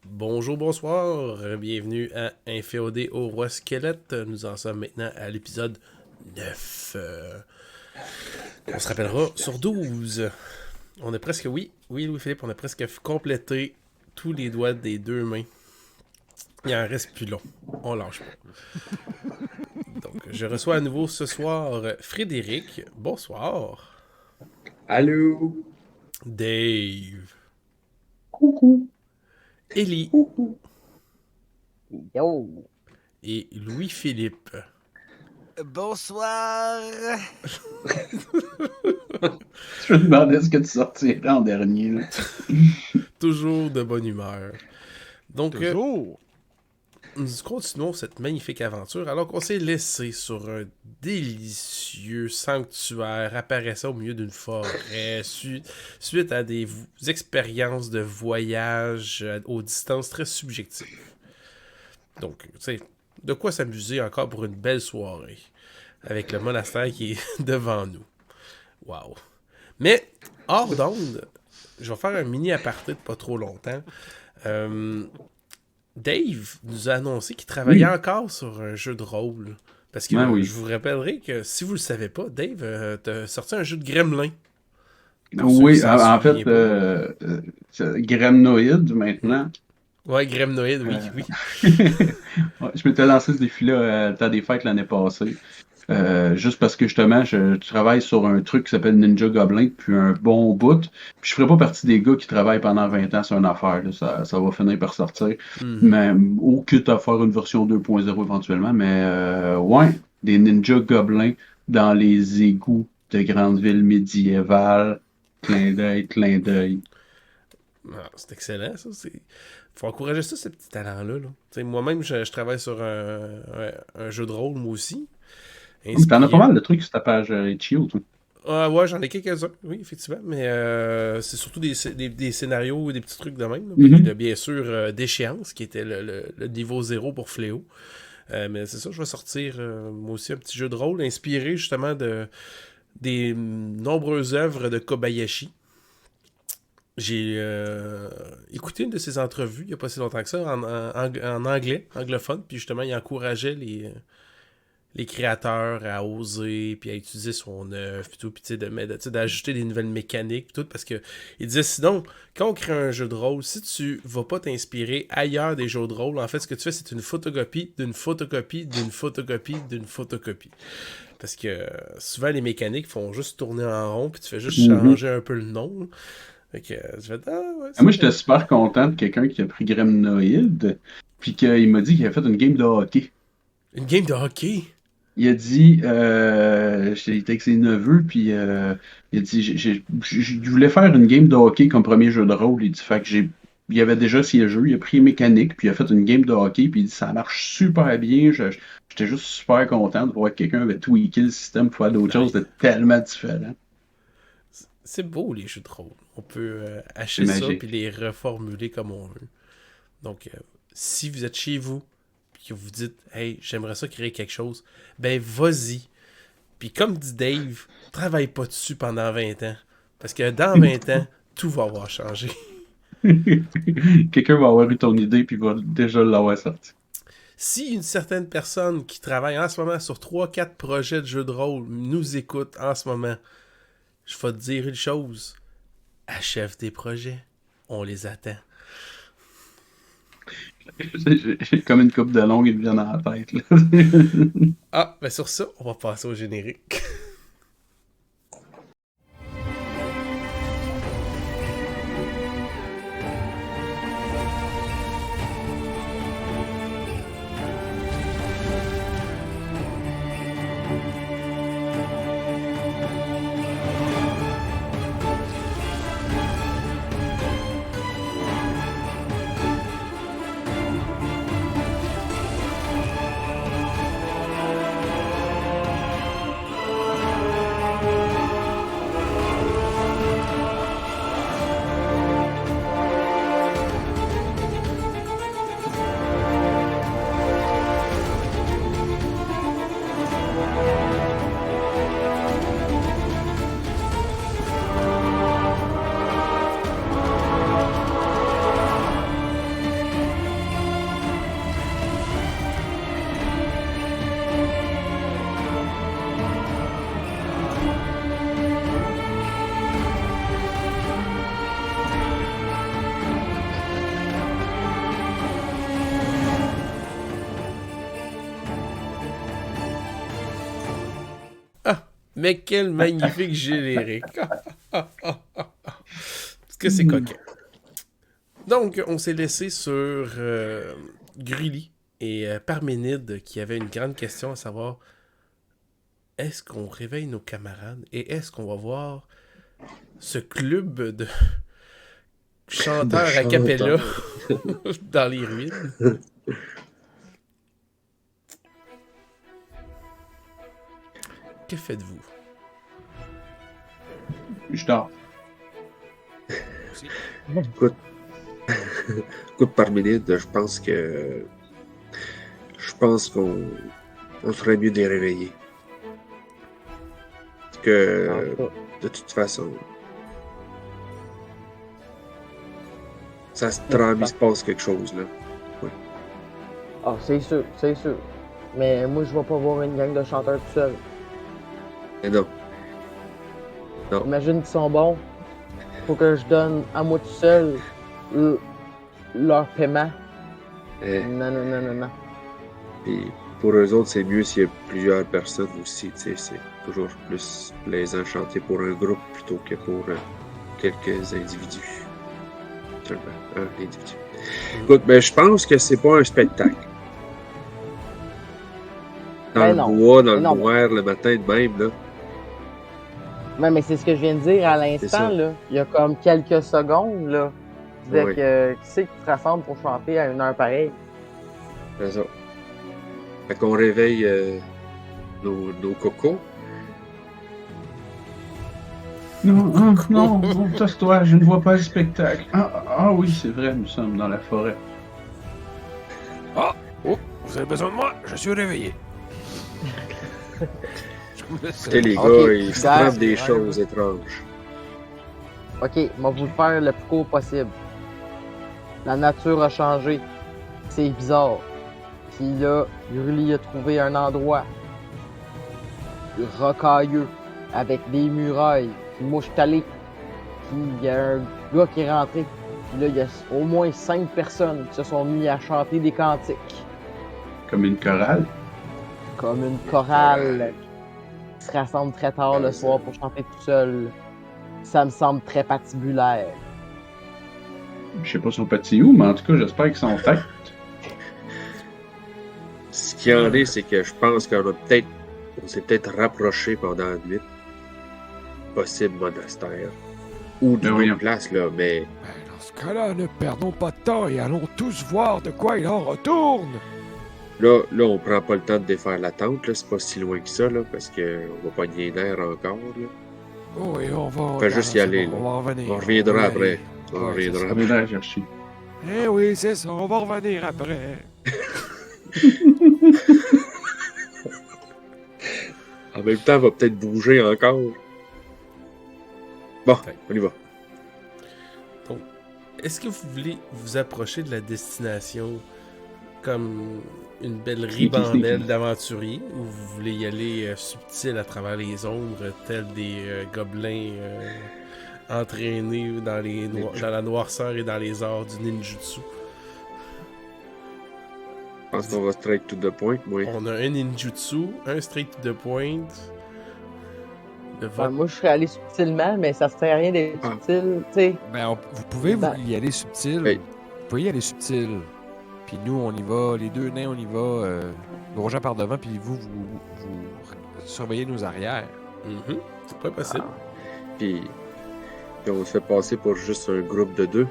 Bonjour, bonsoir, bienvenue à Inféodé au Roi Squelette. Nous en sommes maintenant à l'épisode 9. On se rappellera sur 12. On a presque, oui Louis-Philippe, on a presque complété tous les doigts des deux mains. Il en reste plus long. On lâche pas. Donc, je reçois à nouveau ce soir Frédéric. Bonsoir. Allô? Dave. Coucou. Ellie. Coucou. Yo! Et Louis-Philippe. Bonsoir! Je me demandais ce que tu sortirais en dernier. Là. Toujours de bonne humeur. Donc, Toujours! nous continuons cette magnifique aventure alors qu'on s'est laissé sur un délicieux sanctuaire apparaissant au milieu d'une forêt suite à des expériences de voyage aux distances très subjectives. Donc, tu sais, de quoi s'amuser encore pour une belle soirée avec le monastère qui est devant nous. Wow! Mais, hors d'onde, je vais faire un mini aparté de pas trop longtemps. Dave nous a annoncé qu'il travaillait Oui. encore sur un jeu de rôle. Parce Ben que je oui. vous rappellerai que si vous le savez pas, Dave t'as sorti un jeu de Gremlin. Pour ceux qui Oui, s'en en souviennent fait, pas. c'est Gremnoïde maintenant. Ouais, Gremnoid, oui, Euh, oui. ouais, je m'étais lancé ce défi-là à le temps des fêtes l'année passée. Juste parce que justement, je travaille sur un truc qui s'appelle Ninja Goblin depuis un bon bout. Puis je ferai pas partie des gars qui travaillent pendant 20 ans sur une affaire. Là. Ça va finir par sortir. Mhm. Mais au quitte à faire une version 2.0 éventuellement. Mais ouais, des Ninja Goblins dans les égouts de grandes villes médiévales. Clin d'œil, clin d'œil. Ah, c'est excellent, ça. Faut encourager ça, ces petits talents-là. Là. Moi-même, je travaille sur un jeu de rôle, moi aussi. T'en as pas Inspiré. mal de trucs sur ta page Itch.io, toi. Ah ouais, j'en ai quelques-uns, oui, effectivement. Mais c'est surtout des scénarios ou des petits trucs de même. Là. Puis Mhm. bien sûr, Déchéance, qui était le niveau zéro pour Fléau. Mais c'est ça, je vais sortir moi aussi un petit jeu de rôle inspiré justement des nombreuses œuvres de Kobayashi. J'ai écouté une de ses entrevues il n'y a pas si longtemps que ça en anglais, anglophone, puis justement il encourageait les créateurs à oser, puis à utiliser son œuvre, puis tout, puis d'ajouter des nouvelles mécaniques, puis tout, parce que il disait sinon, quand on crée un jeu de rôle, si tu vas pas t'inspirer ailleurs des jeux de rôle, en fait, ce que tu fais, c'est une photocopie d'une photocopie d'une photocopie d'une photocopie. Parce que souvent, les mécaniques font juste tourner en rond, puis tu fais juste Mhm. changer un peu le nom. Fait que tu fais, ah ouais, Moi, c'est j'étais vrai. super content de quelqu'un qui a pris Gremnoïde, puis qu'il m'a dit qu'il avait fait une game de hockey. Une game de hockey. Il a dit, j'étais avec ses neveux, puis il a dit, je voulais faire une game de hockey comme premier jeu de rôle. Il dit, fait que il avait déjà ses jeux, il a pris mécanique, puis il a fait une game de hockey, puis il dit, ça marche super bien. J'étais juste super content de voir que quelqu'un avait tweaké le système pour faire d'autres choses, Nice. c'était tellement différent. C'est beau les jeux de rôle. On peut C'est hacher ça puis magique. les reformuler comme on veut. Donc, si vous êtes chez vous puis que vous dites, hey, j'aimerais ça créer quelque chose, ben vas-y. Puis comme dit Dave, travaille pas dessus pendant 20 ans. Parce que dans 20 ans, tout va avoir changé. Quelqu'un va avoir eu ton idée, puis va déjà l'avoir sorti. Si une certaine personne qui travaille en ce moment sur trois quatre projets de jeux de rôle nous écoute en ce moment, je vais te dire une chose. Achève tes projets. On les attend. J'ai comme une coupe de longue qui me vient dans la tête. Là. Ah, ben sur ça, on va passer au générique. Mais quel magnifique générique! Est-ce que c'est coquin? Donc, on s'est laissé sur Gulli et Parménide qui avait une grande question à savoir est-ce qu'on réveille nos camarades et est-ce qu'on va voir ce club de chanteurs a cappella dans les ruines? Que faites-vous? Je dors. Écoute, Parménide, je pense qu'on ferait mieux de les réveiller. Parce que, de toute façon, ça se trame, il se passe quelque chose, là. Ouais. Ah, c'est sûr, c'est sûr. Mais moi, je vais pas voir une gang de chanteurs tout seul. Mais non. Imagine qu'ils sont bons. Faut que je donne à moi tout seul leur paiement. Non. Puis pour eux autres, c'est mieux s'il y a plusieurs personnes aussi. Tu sais, c'est toujours plus plaisant de chanter pour un groupe plutôt que pour quelques individus. Seulement un individu. Écoute, ben, je pense que c'est pas un spectacle. Dans le bois, dans le noir, le matin de même, là. Ouais, mais c'est ce que je viens de dire à l'instant, là. Il y a comme quelques secondes, là. Je disais que qui c'est qui se rassemble pour chanter à une heure pareille? C'est ça. Fait qu'on réveille nos cocos. Non, tasse-toi, je ne vois pas le spectacle. Ah oui, c'est vrai, nous sommes dans la forêt. Vous avez besoin de moi? Je suis réveillé. Les gars, ils se trament des choses étranges. Ok, on va vous le faire le plus court possible. La nature a changé. C'est bizarre. Puis là, Gulli a trouvé un endroit rocailleux avec des murailles. Puis moi, je suis allé. Puis il y a un gars qui est rentré. Puis là, il y a au moins 5 personnes qui se sont mis à chanter des cantiques. Comme une chorale? Comme une chorale qui se rassemble très tard le soir pour chanter tout seul. Ça me semble très patibulaire. Je sais pas son petit où, mais en tout cas, j'espère qu'ils sont têtes. Ce qu'il y en est, c'est que je pense qu'on s'est peut-être rapproché pendant la nuit. Possible monastère. Ou d'une place, là, mais... Dans ce cas-là, ne perdons pas de temps et allons tous voir de quoi il en retourne. Là, on prend pas le temps de défaire la tente, là. C'est pas si loin que ça, là, parce qu'on va pogner l'air encore, là. Oh, et on va... On va juste y aller, là. On va revenir. On reviendra après. On reviendra après. On va chercher. Eh oui, c'est ça. On va revenir après. En même temps, on va peut-être bouger encore. Bon, on y va. Donc, est-ce que vous voulez vous approcher de la destination comme une belle ribambelle d'aventuriers ou vous voulez y aller subtil à travers les ombres, tels des gobelins entraînés dans la noirceur et dans les arts du ninjutsu? Je pense qu'on va straight to the point, moi. On a un ninjutsu, un straight to the point. Moi, je serais allé subtilement, mais ça serait rien d'être subtil, tu sais. Ben, vous pouvez y aller subtil. Hey. Vous pouvez y aller subtil. Puis nous, on y va. Les deux nains, on y va. Gros gens par devant, puis vous surveillez nos arrières. C'est pas possible. Puis on se fait passer pour juste un groupe de 2.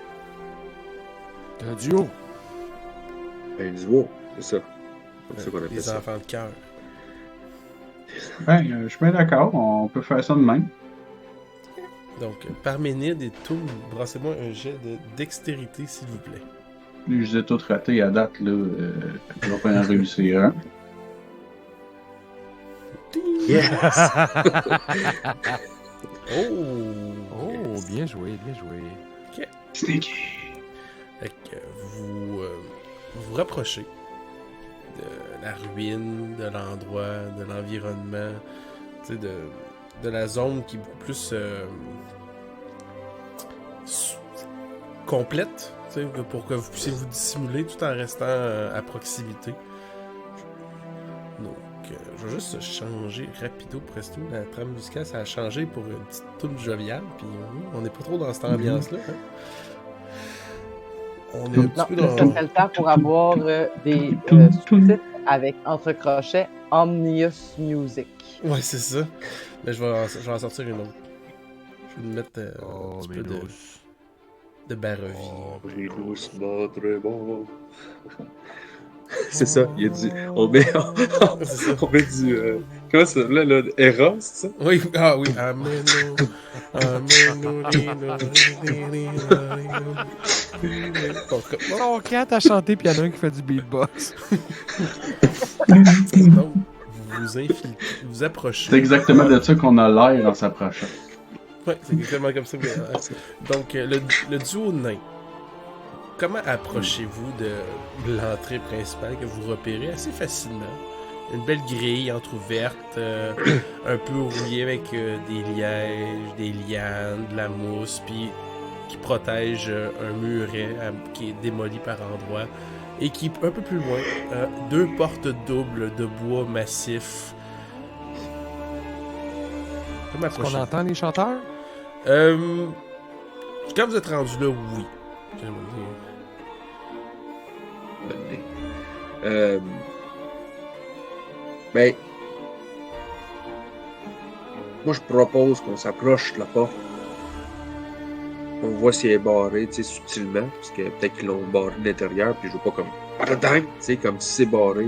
Un duo. Un duo, c'est ça. C'est ça qu'on appelle Les ça. enfants de cœur. Ben, je suis bien d'accord, on peut faire ça de même. Donc, Parménide et Toum, brassez-moi un jet de dextérité, s'il vous plaît. Je les ai tous ratés à date, là. Je vais pas en réussir un. Yes! Oh, bien joué, bien joué. Ok. Sneaky! Fait que vous vous rapprochez de la ruine, de l'endroit, de l'environnement, tu sais, de la zone qui est beaucoup plus complète, tu sais, pour que vous puissiez vous dissimuler tout en restant à proximité. Donc, je je vais juste changer rapido presto. La trame musicale, ça a changé pour une petite toune joviale. Puis on n'est pas trop dans cette ambiance-là. Hein? On est un petit Non, peu là, dans... ça serait le temps pour avoir des sous-titres avec entre crochets Omnius Music. Ouais, c'est ça. Mais je vais en sortir une autre. Je vais me mettre un petit peu de Barovie. J'ai doucement très bon. C'est ça, il y a du. On met du. Comment ça s'appelait là? Eros, c'est ça? Oui, ah oui. Ameno. Son 4 à chanter, puis il y en a un qui fait du beatbox. Donc, vous approchez. C'est exactement de ça qu'on a l'air en s'approchant. Ouais, c'est exactement comme ça. Donc, le duo nain. Comment approchez-vous de l'entrée principale que vous repérez assez facilement? Une belle grille entrouverte, un peu rouillée avec des lièges, des lianes, de la mousse, puis qui protège un muret qui est démoli par endroits. Et qui, un peu plus loin, 2 portes doubles de bois massif. Comment Est-ce qu'on approchez-vous? entend les chanteurs? Quand vous êtes rendu là, oui. Ben, moi je propose qu'on s'approche de la porte. On voit si elle est barrée, tu sais, subtilement, parce que peut-être qu'ils l'ont barrée de l'intérieur, puis je veux pas comme tu sais, comme si c'est barré.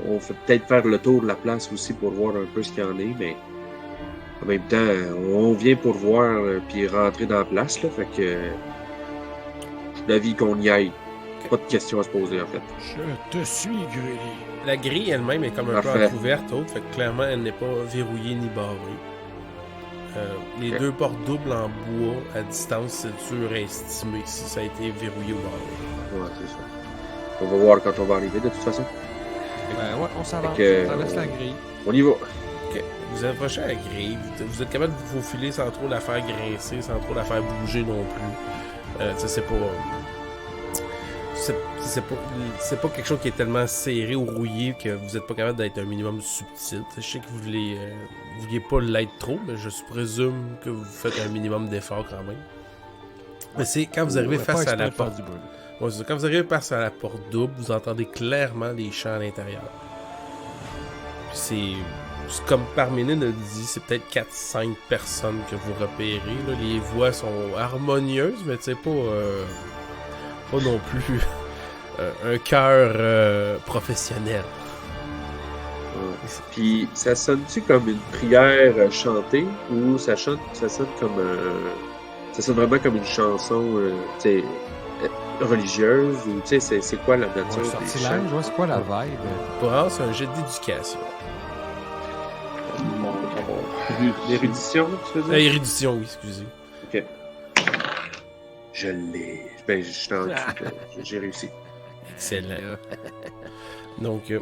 On fait peut-être faire le tour de la place aussi pour voir un peu ce qu'il y en est, mais en même temps, on vient pour voir puis rentrer dans la place, là, fait que je suis d'avis qu'on y aille. Pas de questions à se poser, en fait. Je te suis, Grély. La grille elle-même est comme un Parfait. peu entrouverte, autre, fait que clairement elle n'est pas verrouillée ni barrée. Les Ok. 2 portes doubles en bois à distance, c'est dur à estimer si ça a été verrouillé ou barré. Ouais, c'est ça. On va voir quand on va arriver, de toute façon. Ben ouais, on s'avance. Fait que- On traverse la grille. On y va. Ok. Vous approchez à la grille, vous êtes capable de vous faufiler sans trop la faire grincer, sans trop la faire bouger non plus. Ça, c'est pas. C'est pas quelque chose qui est tellement serré ou rouillé que vous n'êtes pas capable d'être un minimum subtil. Je sais que vous vouliez pas l'être trop, mais je présume que vous faites un minimum d'effort quand même. Mais c'est quand vous arrivez On face fait pas à la exprès de porte. faire du bruit. Ouais, c'est ça. Quand vous arrivez face à la porte double, vous entendez clairement les chants à l'intérieur. Puis c'est comme Parménide le dit, c'est peut-être 4-5 personnes que vous repérez. Là. Les voix sont harmonieuses, mais tu sais, pas non plus un chœur professionnel. Ouais. Puis ça sonne-tu comme une prière chantée ou ça sonne comme ça sonne vraiment comme une chanson tu sais, religieuse ou tu sais c'est quoi la nature Un des sortilège, chants? ouais, c'est quoi la vibe? Pour avoir, c'est un jet d'éducation. L'érudition, tu veux dire? Érudition, oui, excusez. Ok. Je l'ai. Ben, je suis en dessous, j'ai réussi. Excellent. Donc,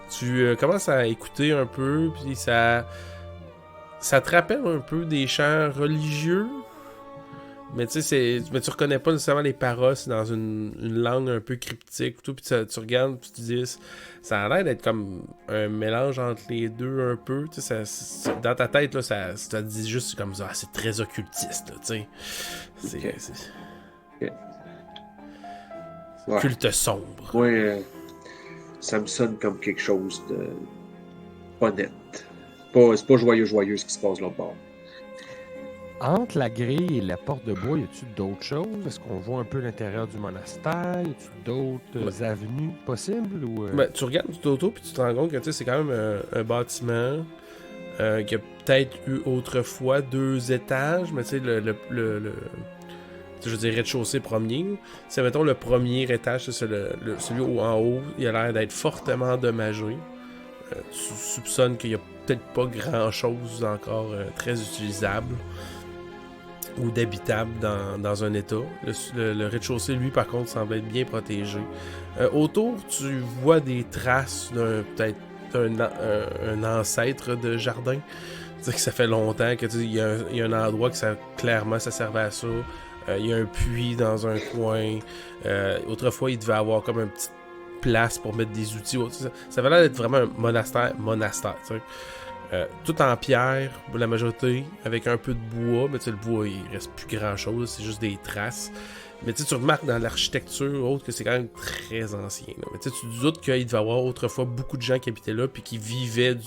tu commences à écouter un peu, puis ça te rappelle un peu des chants religieux, mais tu sais, mais tu reconnais pas nécessairement les paroles, c'est dans une langue un peu cryptique, tout, puis tu regardes, puis tu te dis, ça a l'air d'être comme un mélange entre les deux un peu, tu sais, dans ta tête, là, ça te dit juste comme ça, c'est très occultiste, là, tu sais. C'est Ok. c'est Ouais. culte sombre. Ouais, ça me sonne comme quelque chose de pas net. C'est pas joyeux ce qui se passe là-bas. Entre la grille et la porte de bois, y a-tu d'autres choses? Est-ce qu'on voit un peu l'intérieur du monastère? Y a-tu d'autres avenues possibles? Ou, Ben, tu regardes tout autour puis tu te rends compte que tu sais, c'est quand même un bâtiment qui a peut-être eu autrefois 2 étages, mais tu sais, je veux dire rez-de-chaussée premier. C'est mettons le premier étage, c'est celui en haut, il a l'air d'être fortement endommagé. Tu soupçonnes qu'il n'y a peut-être pas grand-chose encore très utilisable ou d'habitable dans un état. Le rez-de-chaussée, lui, par contre, semble être bien protégé. Autour, tu vois des traces peut-être un ancêtre de jardin. Tu sais que ça fait longtemps que il y a un endroit que clairement ça servait à ça. Il y a un puits dans un coin. Autrefois, il devait avoir comme un petit place pour mettre des outils. Ça va l'air d'être vraiment un monastère, tu sais. Tout en pierre, pour la majorité, avec un peu de bois, mais tu sais, le bois, il reste plus grand-chose, c'est juste des traces. Mais tu remarques dans l'architecture autre que c'est quand même très ancien. Là. Mais tu doutes qu'il devait y avoir autrefois beaucoup de gens qui habitaient là, puis qui vivaient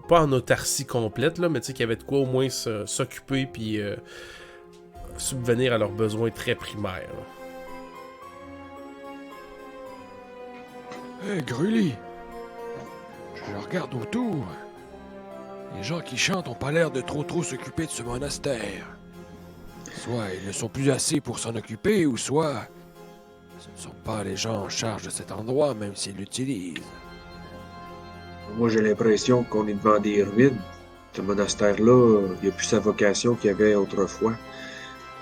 pas en autarcie complète, là, mais tu sais, qui avaient de quoi au moins s'occuper, puis subvenir à leurs besoins très primaires. Hé, Grully! Je regarde autour. Les gens qui chantent ont pas l'air de trop s'occuper de ce monastère. Soit ils ne sont plus assez pour s'en occuper, ou soit ce ne sont pas les gens en charge de cet endroit, même s'ils l'utilisent. Moi, j'ai l'impression qu'on est devant des ruines. Ce monastère-là, il n'y a plus sa vocation qu'il y avait autrefois.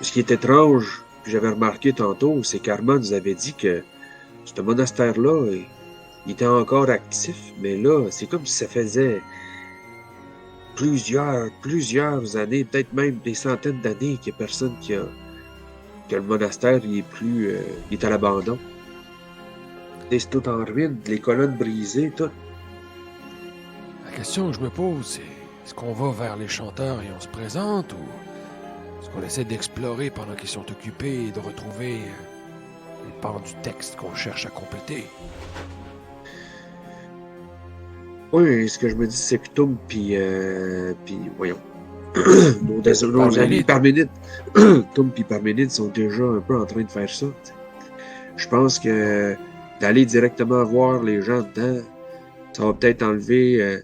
Ce qui est étrange, que j'avais remarqué tantôt, c'est qu'Armand nous avait dit que ce monastère-là, il était encore actif, mais là, c'est comme si ça faisait plusieurs années, peut-être même des centaines d'années qu'il n'y a personne que le monastère, il est à l'abandon. C'est tout en ruine, les colonnes brisées, tout. La question que je me pose, c'est est-ce qu'on va vers les chanteurs et on se présente, ou est-ce qu'on essaie d'explorer pendant qu'ils sont occupés et de retrouver les pans du texte qu'on cherche à compléter? Oui, ce que je me dis, c'est que Toum puis voyons, nos amis Parménides, Toum puis Parménides sont déjà un peu en train de faire ça. T'sais. Je pense que d'aller directement voir les gens dedans, ça va peut-être enlever,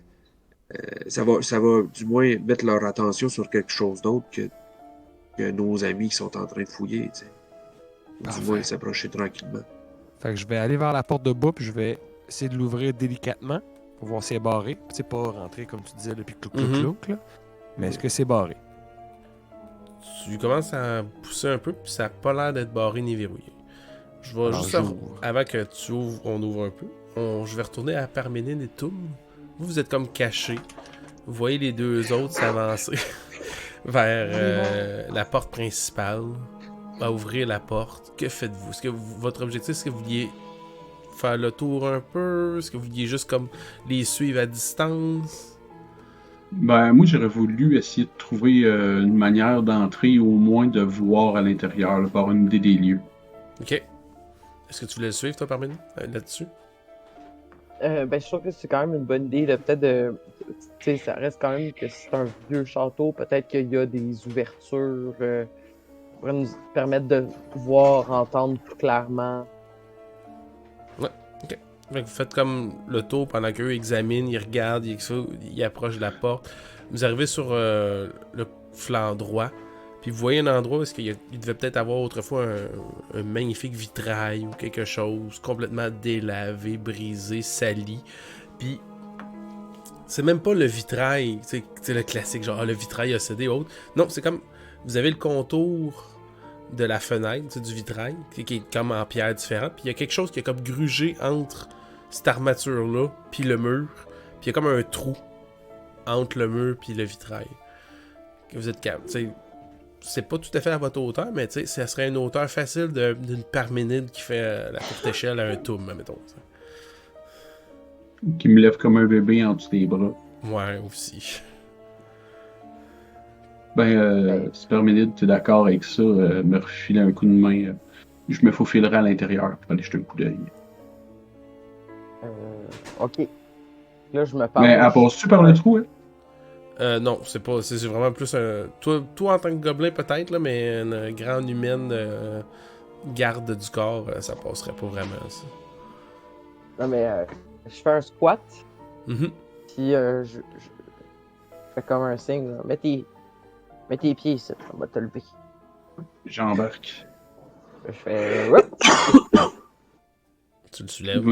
ça va du moins mettre leur attention sur quelque chose d'autre que nos amis qui sont en train de fouiller. T'sais. Du moins s'approcher tranquillement. Fait que je vais aller vers la porte de bas, puis je vais essayer de l'ouvrir délicatement. Pour voir si c'est barré. Puis c'est pas rentrer comme tu disais depuis clouc, là. Mais est-ce que c'est barré? Tu commences à pousser un peu, puis ça n'a pas l'air d'être barré ni verrouillé. Je vais juste avant que tu ouvres, on ouvre un peu. Je vais retourner à Parménide et Toum. Vous êtes comme cachés. Vous voyez les deux autres s'avancer vers la porte principale. À ouvrir la porte. Que faites-vous? Est-ce que votre objectif, est-ce que vous vouliez faire le tour un peu? Est-ce que vous vouliez juste comme les suivre à distance? Ben, moi, j'aurais voulu essayer de trouver une manière d'entrer, au moins de voir à l'intérieur, là, pour avoir une idée des lieux. Ok. Est-ce que tu voulais le suivre, toi, Parménide, là-dessus? Ben, je trouve que c'est quand même une bonne idée, là, peut-être de... Tu sais, ça reste quand même que c'est un vieux château, peut-être qu'il y a des ouvertures qui pourraient nous permettre de voir, entendre plus clairement. Ouais, ok. Fait que vous faites comme le tour pendant qu'eux examinent, ils regardent, ils approchent de la porte. Vous arrivez sur le flanc droit, puis vous voyez un endroit où il devait peut-être avoir autrefois un magnifique vitrail ou quelque chose, complètement délavé, brisé, sali. Puis c'est même pas le vitrail, c'est le classique, genre le vitrail a cédé ou autre. Non, c'est comme, vous avez le contour de la fenêtre, du vitrail, qui est comme en pierre différente, puis il y a quelque chose qui est comme grugé entre cette armature-là, puis le mur, puis il y a comme un trou entre le mur puis le vitrail. Que vous êtes capable, c'est pas tout à fait à votre hauteur, mais ça serait une hauteur facile d'une Parménide qui fait la courte échelle à un Toum, mettons. T'sais. Qui me lève comme un bébé en dessous des bras. Ouais, aussi. Si Parménide, t'es d'accord avec ça, me refiler un coup de main, je me faufilerai à l'intérieur pour aller jeter un coup d'œil. Ok. Là, je me parle. Mais elle passe-tu par le trou, hein? Non, c'est vraiment plus un... Toi en tant que gobelin, peut-être, là, mais une grande humaine garde du corps, ça passerait pas vraiment, ça. Non, mais je fais un squat. Mm-hmm. Puis je fais comme un signe, là. Mets tes pieds ici, on va te lever. J'embarque. Je fais... Tu le soulèves.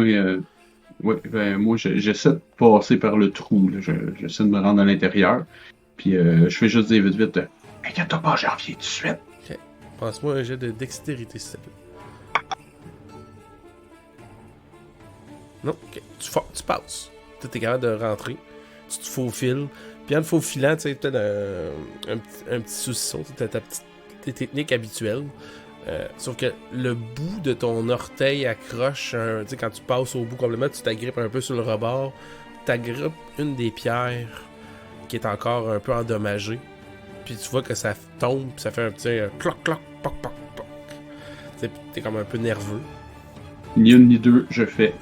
Oui, moi, j'essaie de passer par le trou. Là. J'essaie de me rendre à l'intérieur. Puis je fais juste dire vite. Inquiète-toi pas, j'en reviens tout de suite. Ok. Passe-moi un jet de dextérité, s'il te plaît. Non, ok. Tu passes. Tu es capable de rentrer. Tu te faufiles. Puis en te faufilant, tu sais, peut-être un petit saucisson. Tu as tes techniques habituelles. Sauf que le bout de ton orteil accroche, tu sais, quand tu passes au bout complètement, tu t'agrippes un peu sur le rebord, t'agrippes une des pierres qui est encore un peu endommagée, puis tu vois que ça tombe, puis ça fait un petit cloc, cloc, poc, poc, poc. Tu sais, t'es comme un peu nerveux. Ni une ni deux, je fais.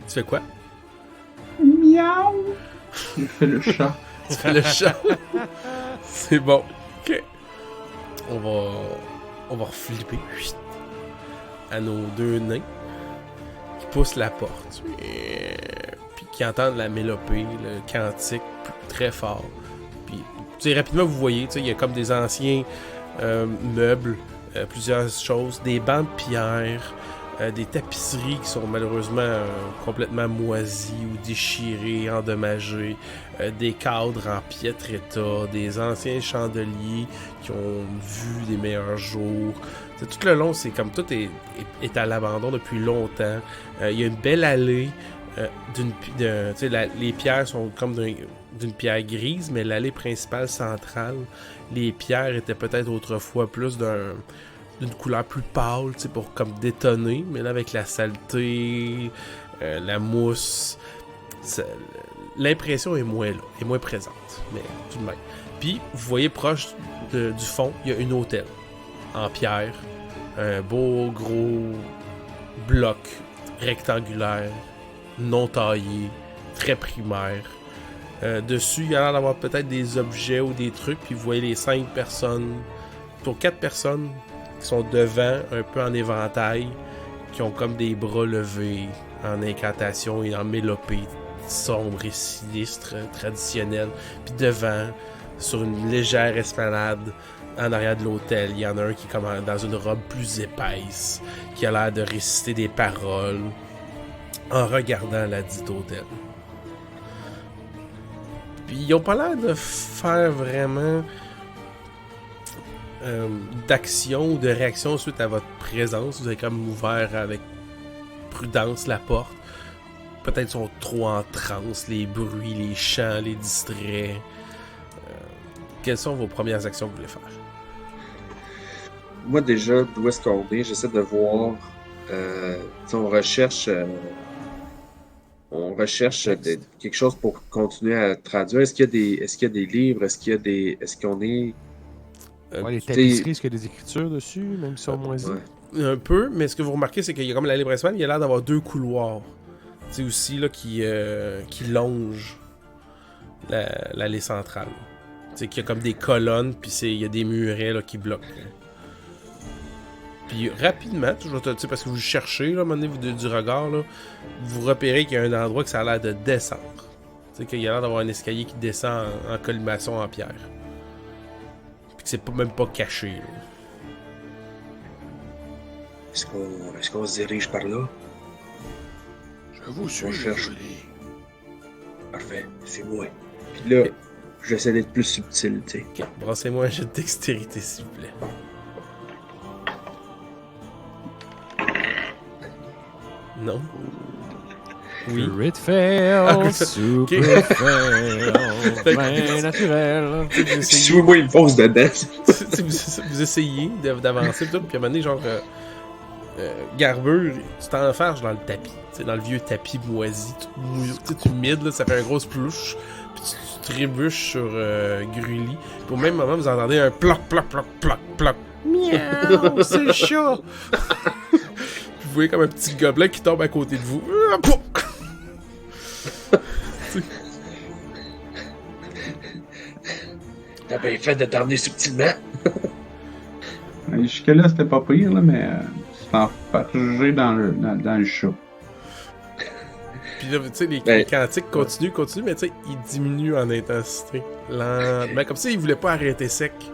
Tu fais quoi? Miaou! Je fais le chat. Tu fais le chat. C'est bon. Ok. On va reflipper à nos deux nains qui poussent la porte. Puis qui entendent la mélopée, le cantique très fort. Puis, tu sais, rapidement, vous voyez, tu sais, il y a comme des anciens meubles, plusieurs choses, des bancs de pierre, des tapisseries qui sont malheureusement complètement moisies ou déchirées, endommagées, des cadres en piètre état, des anciens chandeliers qui ont vu des meilleurs jours. T'sais, tout le long, c'est comme tout est à l'abandon depuis longtemps. Il y a une belle allée. Les pierres sont comme d'une pierre grise, mais l'allée principale centrale, les pierres étaient peut-être autrefois plus d'une couleur plus pâle, pour comme détonner, mais là avec la saleté, la mousse, l'impression est moins là, est moins présente, mais tout de même. Puis vous voyez proche du fond, il y a une hôtel en pierre, un beau gros bloc rectangulaire, non taillé, très primaire. Dessus, il y a l'air d'avoir peut-être des objets ou des trucs, puis vous voyez les 5 personnes, plutôt 4 personnes qui sont devant, un peu en éventail, qui ont comme des bras levés en incantation et en mélopée sombre et sinistre, traditionnelle. Puis devant, sur une légère esplanade, en arrière de l'hôtel, il y en a un qui est comme dans une robe plus épaisse, qui a l'air de réciter des paroles en regardant la dite hôtel. Puis ils ont pas l'air de faire vraiment d'action ou de réaction suite à votre présence. Vous avez comme ouvert avec prudence la porte. Peut-être sont trop en transe, les bruits, les chants, les distraits. Quelles sont vos premières actions que vous voulez faire? Moi, déjà, d'où est-ce qu'on est, j'essaie de voir. On recherche. Quelque chose pour continuer à traduire. Est-ce qu'il y a des livres? Est-ce qu'on est. Ouais, les tapisseries, est-ce qu'il y a des écritures dessus, même si sont moisies? Ouais. Un peu, mais ce que vous remarquez, c'est qu'il y a comme l'allée principale, il y a l'air d'avoir 2 couloirs. Tu sais, aussi, là, qui longent l'allée centrale. Tu sais, qu'il y a comme des colonnes, puis il y a des murets, là, qui bloquent. Puis rapidement, toujours, parce que vous cherchez, là, à un moment donné, du regard, là, vous repérez qu'il y a un endroit que ça a l'air de descendre. Tu sais, qu'il y a l'air d'avoir un escalier qui descend en colimaçon en pierre. Puis que c'est même pas caché, là. Est-ce qu'on se dirige par là? Je vous suis, On cherche. joli. Parfait, c'est moi. Puis là, Ok. j'essaie d'être plus subtil, tu sais. Ok, brassez-moi un jet de dextérité, s'il vous plaît. Non? Oui. Crit fail, Ah, super ok. fail, bien naturel. Si vous moi, il me fonce dedans. Vous essayez d'avancer, tout, puis à un moment donné, genre, Garbure, tu t'enfarges dans le tapis, dans le vieux tapis moisi, tout humide, là, ça fait un gros splouche, puis tu trébuches sur Grully, puis au même moment, vous entendez un ploc, ploc, ploc, ploc, ploc. Miaou, c'est le chat! Puis vous voyez comme un petit gobelin qui tombe à côté de vous. T'as bien fait de t'emmener subtilement. Jusque-là, c'était pas pire, là, mais c'est enfargé dans le chat. Puis là, tu sais, les Ben, cantiques continuent, mais tu sais, ils diminuent en intensité. Lentement. Comme ça, ils voulaient pas arrêter sec. Puis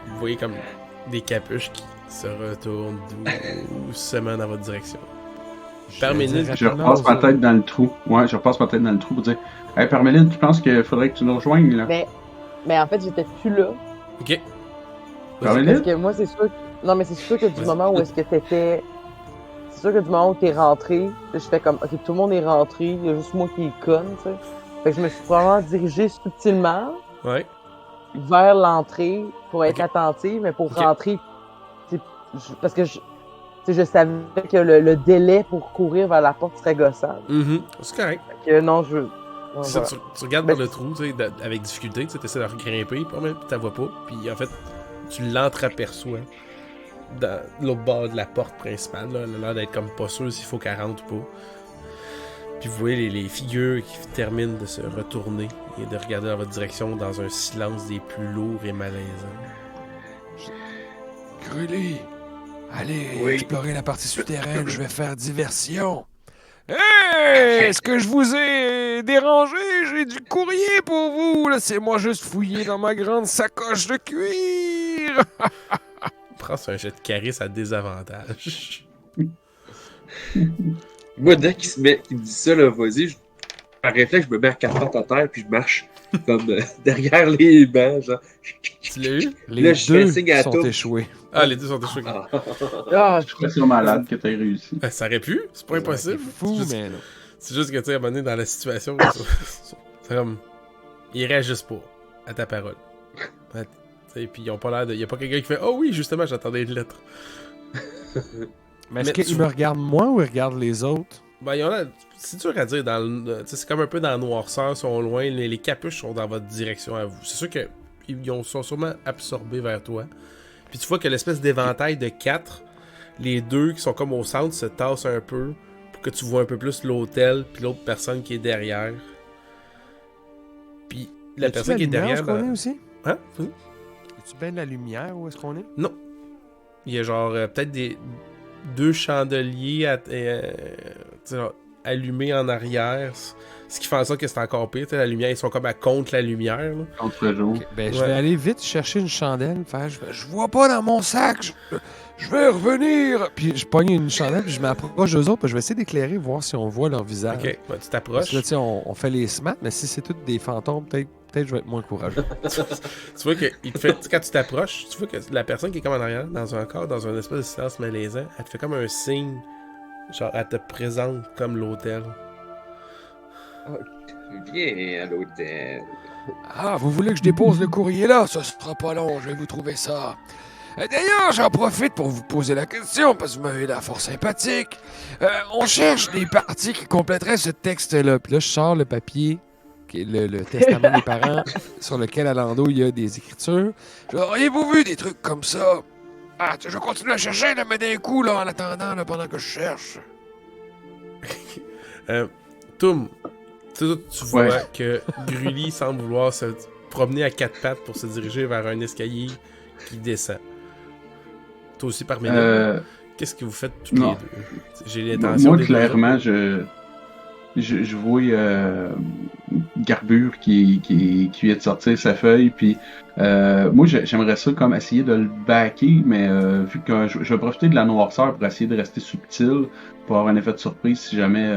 vous voyez comme des capuches qui se retournent doucement dans votre direction. Parménide, Je repasse ma tête dans le trou. Ouais, je repasse ma tête dans le trou pour dire Hey, Parméline, tu penses qu'il faudrait que tu nous rejoignes, là? Mais en fait, j'étais plus là. Ok. Parce Parméline? que moi, c'est sûr. Non, mais c'est sûr que du moment où est-ce que t'étais. C'est sûr que du moment où t'es rentré, là, je fais comme, ok, tout le monde est rentré, il y a juste moi qui est conne, tu sais. Fait que je me suis probablement dirigé subtilement. Ouais. vers l'entrée pour être Ok. attentive, mais pour Ok. rentrer, parce que je savais que le délai pour courir vers la porte serait gossant. C'est correct. Fait que non, je veux. Non, C'est ça, voilà. tu regardes Mais par le trou, tu sais, avec difficulté, tu essaies de regrimper, puis tu la vois pas, puis en fait, tu l'entreaperçois dans l'autre bord de la porte principale, là. Elle a l'air d'être comme pas sûre s'il faut qu'elle rentre ou pas. Puis vous voyez les figures qui terminent de se retourner et de regarder dans votre direction dans un silence des plus lourds et malaisants. Grully, allez Oui. explorer la partie souterraine, je vais faire diversion. Hey, est-ce que je vous ai dérangé? J'ai du courrier pour vous. Laissez-moi juste fouiller dans ma grande sacoche de cuir. Prends un jet de charisme à désavantage. Moi, dès qu'il me dit ça, là, vas-y, par réflexe, je me mets à 4 pattes à terre, puis je marche comme derrière les bancs, genre. Tu l'as eu? Les Là, je fais deux signe à sont Toum. échoués. Ah, les deux sont échoués. Ah. Ah, Je suis ça malade que t'aies réussi. Ça aurait pu, c'est pas C'est impossible. fou, C'est juste- mais non. C'est juste que, tu sais, à un moment donné, dans la situation, c'est comme. Ils réagissent pas à ta parole. Ouais, tu sais, puis ils ont pas l'air de. Y a pas quelqu'un qui fait oh oui, justement, j'attendais une lettre. Mais est-ce Mais qu'ils tu- me regardent moi ou ils regardent les autres? Ben, ils ont l'air. C'est dur à dire. Tu sais, c'est comme un peu dans la noirceur, ils sont loin. Les capuches sont dans votre direction à vous. C'est sûr que sont sûrement absorbés vers toi. Puis tu vois que l'espèce d'éventail de 4, les deux qui sont comme au centre se tassent un peu pour que tu vois un peu plus l'hôtel puis l'autre personne qui est derrière. Puis la Y a-tu personne de qui est lumière, derrière. Est-ce qu'on ben- est aussi? Hein? Vas-y. Y a-tu bien de la lumière où est-ce qu'on est? Il y a genre peut-être des deux chandeliers tu sais, genre, allumés en arrière. Ce qui fait en sorte que c'est encore pire. Tu sais, la lumière, ils sont comme à contre la lumière. Là. Contre-jour. Ok, ben, je Ouais. vais aller vite chercher une chandelle. Faire, je vois pas dans mon sac. Je vais revenir. Puis je pogne une chandelle, puis je m'approche d'eux autres. Puis je vais essayer d'éclairer, voir si on voit leur visage. Ok, ben, tu Parce t'approches. que là, tu sais, on fait les smats, mais si c'est tous des fantômes, peut-être je vais être moins courageux. Tu vois que il te fait, quand tu t'approches, tu vois que la personne qui est comme en arrière, dans un corps, dans un espèce de silence malaisant, elle te fait comme un signe. Genre, elle te présente comme l'hôtel. Viens à l'hôtel. Ah, vous voulez que je dépose le courrier là? Ça sera pas long, je vais vous trouver ça. D'ailleurs, j'en profite pour vous poser la question, parce que vous m'avez la force sympathique. On cherche des parties qui compléteraient ce texte-là. Puis là, je sors le papier, qui est le testament des parents, sur lequel à l'endos, il y a des écritures. Auriez-vous vu des trucs comme ça? Ah, je continue à chercher, là, mais d'un coup, là, en attendant, là, pendant que je cherche. Toum, tu vois Ouais. que Grully semble vouloir se promener à 4 pattes pour se diriger vers un escalier qui descend. Toi aussi, par minute. Qu'est-ce que vous faites tous non. les deux? J'ai l'intention Moi, des deux clairement, autres. je vois Garbure qui vient de sortir sa feuille, puis moi, j'aimerais ça comme essayer de le backer, mais vu que je vais profiter de la noirceur pour essayer de rester subtil, pour avoir un effet de surprise si jamais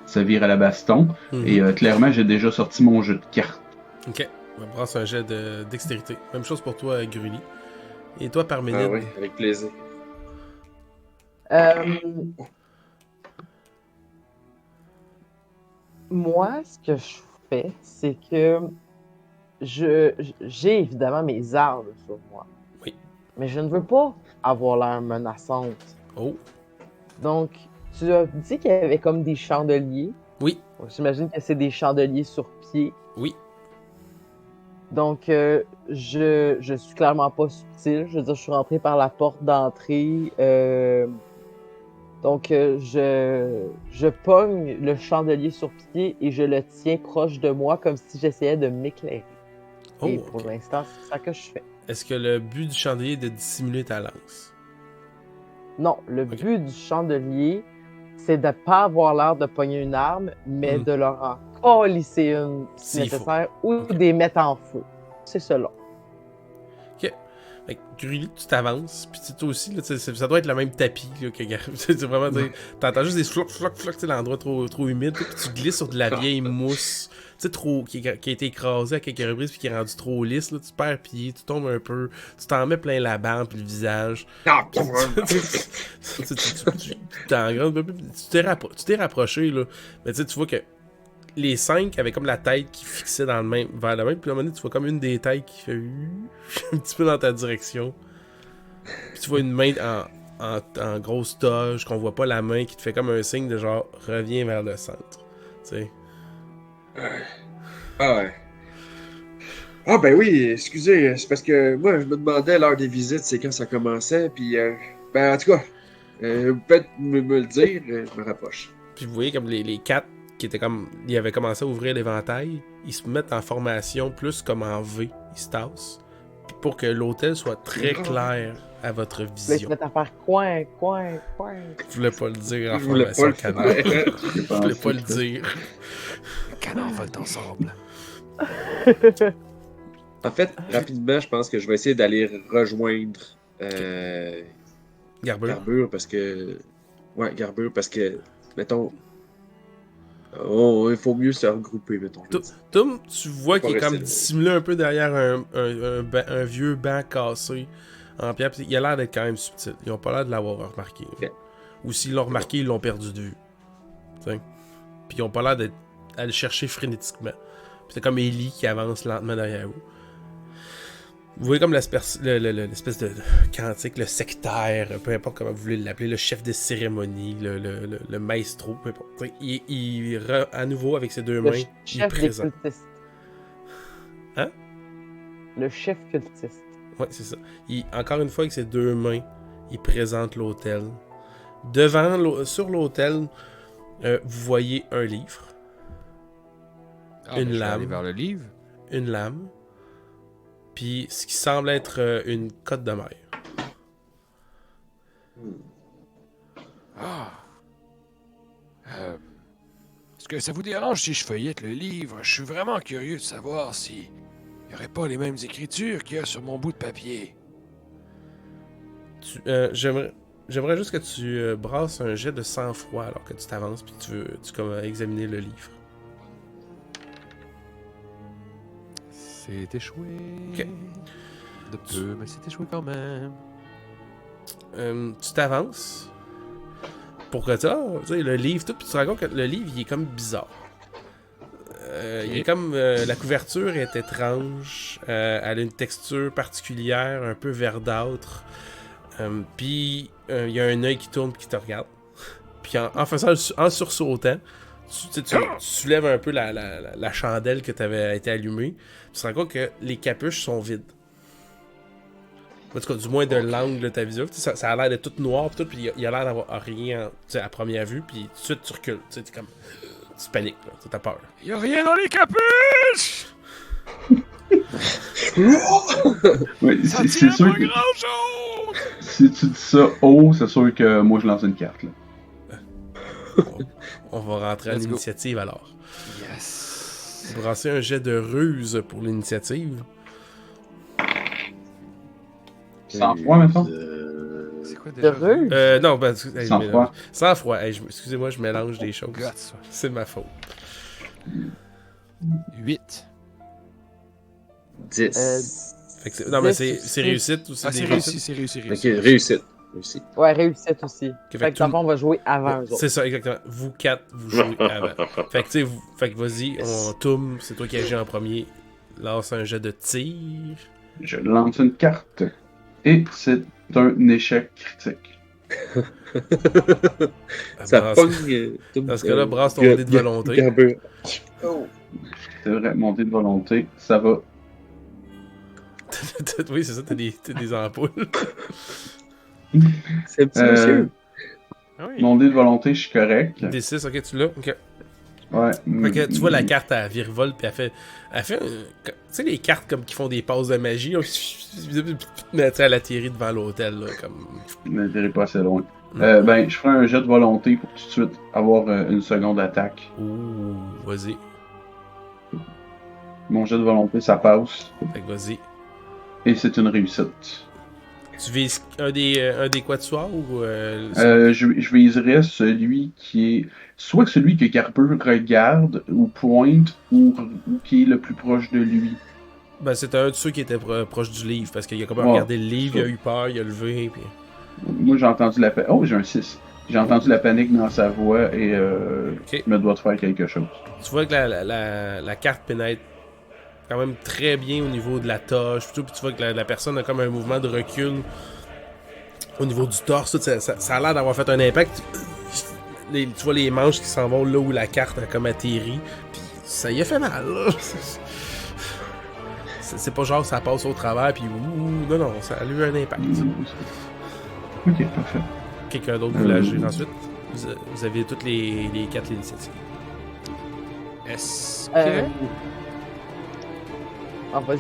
ça vire à la baston. Mhm. Et clairement, j'ai déjà sorti mon jeu de cartes. Ok, on va brasser un jet de dextérité. Même chose pour toi, Grully. Et toi, Parménide. Ah oui, avec plaisir. Moi, ce que je fais, c'est que j'ai évidemment mes armes sur moi. Oui. Mais je ne veux pas avoir l'air menaçante. Oh, Donc, tu as dit qu'il y avait comme des chandeliers. oui, Donc, j'imagine que c'est des chandeliers sur pied. oui. Donc, je suis clairement pas subtil. Je veux dire, je suis rentré par la porte d'entrée. Donc, je pogne le chandelier sur pied et je le tiens proche de moi comme si j'essayais de m'éclairer. Oh, Et pour ok. l'instant, c'est ça que je fais. Est-ce que le but du chandelier est de dissimuler ta lance? Non, le but du chandelier, c'est de pas avoir l'air de pogner une arme, mais de leur en colisser une si S'il faut. nécessaire ou Ok. des mettre en feu. C'est cela. Fait que, Grully, tu t'avances, puis tu sais, toi aussi, là, ça doit être le même tapis là, que c'est vraiment, t'entends juste des flocs, tu sais, l'endroit trop humide, puis tu glisses sur de la vieille mousse, tu sais, trop, qui a été écrasée à quelques reprises, puis qui est rendu trop lisse, là, tu perds pied, tu tombes un peu, tu t'en mets plein la barbe, puis le visage. Ah, Tu t'es rapproché, là, mais tu sais, tu vois que les 5 avaient comme la tête qui fixait vers le même. Puis à un moment donné, tu vois comme une des têtes qui fait un petit peu dans ta direction. Puis tu vois une main en grosse toge, qu'on voit pas la main, qui te fait comme un signe de genre reviens vers le centre. Tu sais. Ah ouais. Ah ben oui, excusez, c'est parce que moi je me demandais l'heure des visites, c'est quand ça commençait, puis ben en tout cas, vous pouvez me le dire, je me rapproche. Puis vous voyez comme les 4 qui étaient comme. Ils avaient commencé à ouvrir l'éventail, ils se mettent en formation plus comme en V, ils se tassent. Puis pour que l'hôtel soit très clair à votre Là, ils se vision. mettent à faire coin. Je voulais pas le dire en Je voulais formation pas le canard. faire. Je voulais pas le dire. Canard vole ensemble. En fait, rapidement, je pense que je vais essayer d'aller rejoindre Garbure. Garbure parce que. Ouais, Garbure parce que, mettons. Oh, il faut mieux se regrouper, mettons. Tom, tu vois qu'il est Pas comme rester là. dissimulé un peu derrière un vieux banc cassé en pierre. Puis il a l'air d'être quand même subtil. Ils ont pas l'air de l'avoir remarqué. Ok. Ou s'ils l'ont remarqué, ils l'ont perdu de vue. T'sais. Puis ils ont pas l'air d'être à le chercher frénétiquement. Puis c'est comme Ellie qui avance lentement derrière vous. Vous voyez comme l'espèce de cantique, le sectaire, peu importe comment vous voulez l'appeler, le chef de cérémonie, le maestro, peu importe. À nouveau, avec ses deux Le mains, il chef des présente. cultistes. Hein? Le chef cultiste. Ouais, c'est ça. Encore une fois, avec ses deux mains, il présente l'autel. Sur l'autel, vous voyez un livre, Ah, Une ben, je vais lame. aller vers le livre. une lame, puis ce qui semble être une cotte de mer. Ah. Est-ce que ça vous dérange si je feuillette le livre? Je suis vraiment curieux de savoir si il n'y aurait pas les mêmes écritures qu'il y a sur mon bout de papier. J'aimerais juste que tu brasses un jet de sang-froid alors que tu t'avances puis tu comme examiner le livre. C'est échoué. Ok. De peu, mais c'est échoué quand même. Tu t'avances pour que tu sais, le livre, tout, puis tu te rends compte que le livre, il est comme bizarre. Il est comme la couverture est étrange, elle a une texture particulière, un peu verdâtre. Puis il y a un œil qui tourne et qui te regarde. Puis en sursautant, tu soulèves un peu la chandelle que tu avais été allumée. Tu te rends compte que les capuches sont vides. En tout cas, du moins de l'angle de ta vision. Ça a l'air d'être tout noir, puis il y a l'air d'avoir rien à première vue, puis tout de suite tu recules. Tu comme. Tu paniques, là, t'as peur. Il n'y a rien dans les capuches! Oui, Ça c'est tient sûr pas que Oh! grand-chose! si tu dis ça haut, c'est sûr que moi je lance une carte. Là. On va rentrer à Let's go. l'initiative alors. Yes! Vous brassez un jet de ruse pour l'initiative. 100 fois, mettons. C'est quoi De déjà? ruse? Non, ben, Sans froid. Sans froid. Hey, excusez-moi, je mélange des choses. God, ça. C'est ma faute. 8. 10. Fait que non, mais 10, c'est réussite aussi. Ah, des c'est réussites. réussi, c'est réussi, Ok, réussi. réussite. Réussite. Ouais, réussite aussi. fait Fait que que dans le tout- fond, on va jouer avant eux autres. C'est ça, exactement. Vous quatre, vous jouez avant. Fait que, tu sais, fait que vas-y, on tourne. C'est toi qui agis en premier. Lance un jet de tir. Je lance une carte. Et c'est un échec critique. Ça Brasse- pogne. Dans ce cas-là, brasse ton dé de volonté. Garbure. C'est vrai, mon dé de volonté, ça va. Oui, c'est ça, t'as des ampoules. C'est un petit monsieur. Ah oui. Mon dé de volonté, je suis correct. Des 6, ok, tu l'as. Ok. Ouais. Fait que tu vois la carte à virevolte, puis elle fait tu sais, les cartes comme qui font des passes de magie, là, mais tu sais, elle atterrit devant l'hôtel, là, comme. Mais j'irai pas assez loin. Ben, je ferai un jet de volonté pour tout de suite avoir une seconde attaque. Ouh, vas-y. Mon jet de volonté, ça passe. Fait que vas-y. Et c'est une réussite. Tu vises un des quatuors ou. Je viserais celui qui est. Soit celui que Garbeur regarde ou pointe ou qui est le plus proche de lui. Ben, c'était un de ceux qui était proche du livre, parce qu'il a comme Ouais, regardé le livre, ça. il a eu peur, il a levé, puis. Moi, j'ai entendu l'appel. Oh, j'ai un 6. J'ai entendu la panique dans sa voix et Ok. je me dois de faire quelque chose. Tu vois que la carte pénètre quand même très bien au niveau de la toche, puis tu vois que la personne a comme un mouvement de recul au niveau du torse, ça a l'air d'avoir fait un impact. Tu vois les manches qui s'en vont là où la carte a comme atterri, puis ça y a fait mal, là. C'est pas genre ça passe au travers, puis ouh, non, ça a eu un impact. Ok, parfait. Quelqu'un d'autre voulait agir ensuite? Vous avez toutes les 4 initiatives. Est-ce Euh... que. Ah, vas-y.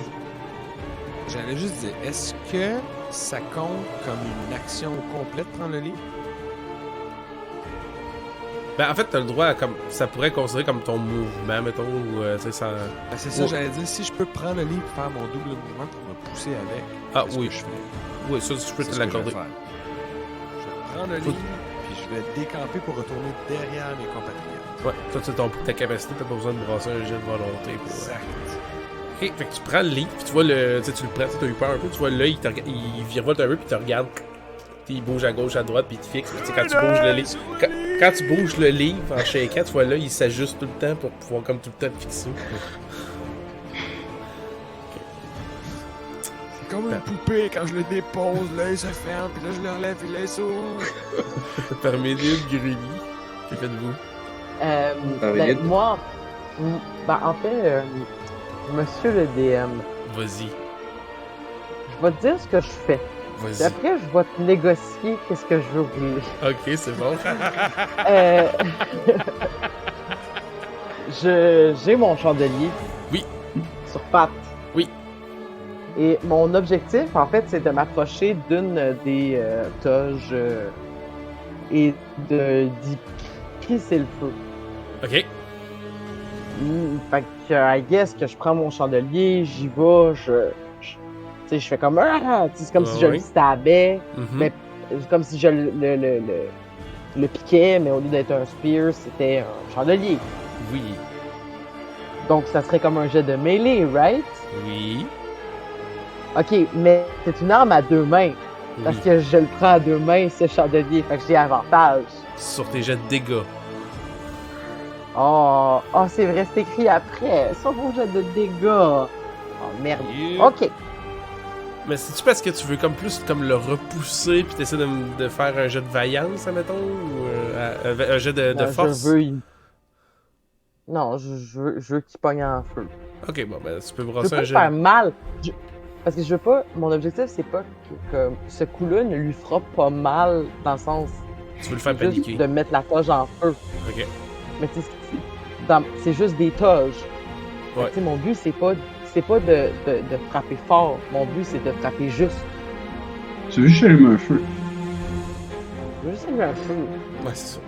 J'allais juste dire, est-ce que ça compte comme une action complète de prendre le livre? Ben, en fait, t'as le droit à, comme, ça pourrait être considéré comme ton mouvement, mettons, ou, tu sais, ça... Ben, c'est ça, j'allais dire, si je peux prendre le livre et faire mon double mouvement pour me pousser avec. Ah, c'est ce oui. que je fais. Oui, ça, je peux C'est te ce que je vais l'accorder. faire. Je vais prendre le livre, puis je vais décamper pour retourner derrière mes compatriotes. Ouais, toi, tu as ta capacité, t'as pas besoin de brasser un jet de volonté pour... Exact. Ok, fait que tu prends le livre, puis tu vois le... Tu sais, tu le prends, t'as eu peur un peu, tu vois l'œil, il virevolte un peu, puis tu regardes. Puis il bouge à gauche, à droite, puis il te fixe. Puis tu sais, quand tu bouges le livre... Quand tu bouges le livre en shakant, tu vois là, il s'ajuste tout le temps pour pouvoir comme tout le temps te fixer. C'est comme une poupée, quand je le dépose, l'œil se ferme, puis là je le relève, puis l'œil s'ouvre. Par Médine, Grully, que faites-vous? Ben, moi, en fait, monsieur le DM, Vas-y, je vais te dire ce que je fais. Puis vas-y. après, je vais te négocier qu'est-ce que je veux rouler. Ok, c'est bon. Euh, j'ai mon chandelier. Oui. Sur pattes. Oui. Et mon objectif, en fait, c'est de m'approcher d'une des toges et d'y crisser le feu. Ok. Fait que, I guess que je prends mon chandelier, j'y vais, tu sais, je fais comme c'est comme si je Ouais. le stabais, Mhm. mais comme si je le piquais, mais au lieu d'être un spear, c'était un chandelier. Oui. Donc ça serait comme un jet de mêlée, right? Oui. Ok, mais c'est une arme à deux mains, parce Oui. que je le prends à deux mains, ce chandelier, fait que j'ai avantage. Sur tes jets de dégâts. Oh, c'est vrai, c'est écrit après, sur vos jets de dégâts. Oh merde. Yeah. Ok. Mais c'est-tu parce que tu veux comme plus comme le repousser puis t'essaies de faire un jet de vaillance, admettons, ou un jet de Non, force? Non, je veux qu'il pogne en feu. Ok, bon, ben tu peux Je veux brasser pas un le jet. faire mal. Parce que je veux pas. Mon objectif, c'est pas que ce coup-là ne lui fera pas mal dans le sens. Tu veux le faire juste paniquer. de mettre la toge en feu. Ok. Mais tu sais, c'est juste des toges. Fait que, Ouais. tu sais, mon but, c'est pas de frapper fort. Mon but, c'est de frapper juste. Tu veux juste allumer un feu? Je veux juste allumer un feu. Ouais, c'est ça.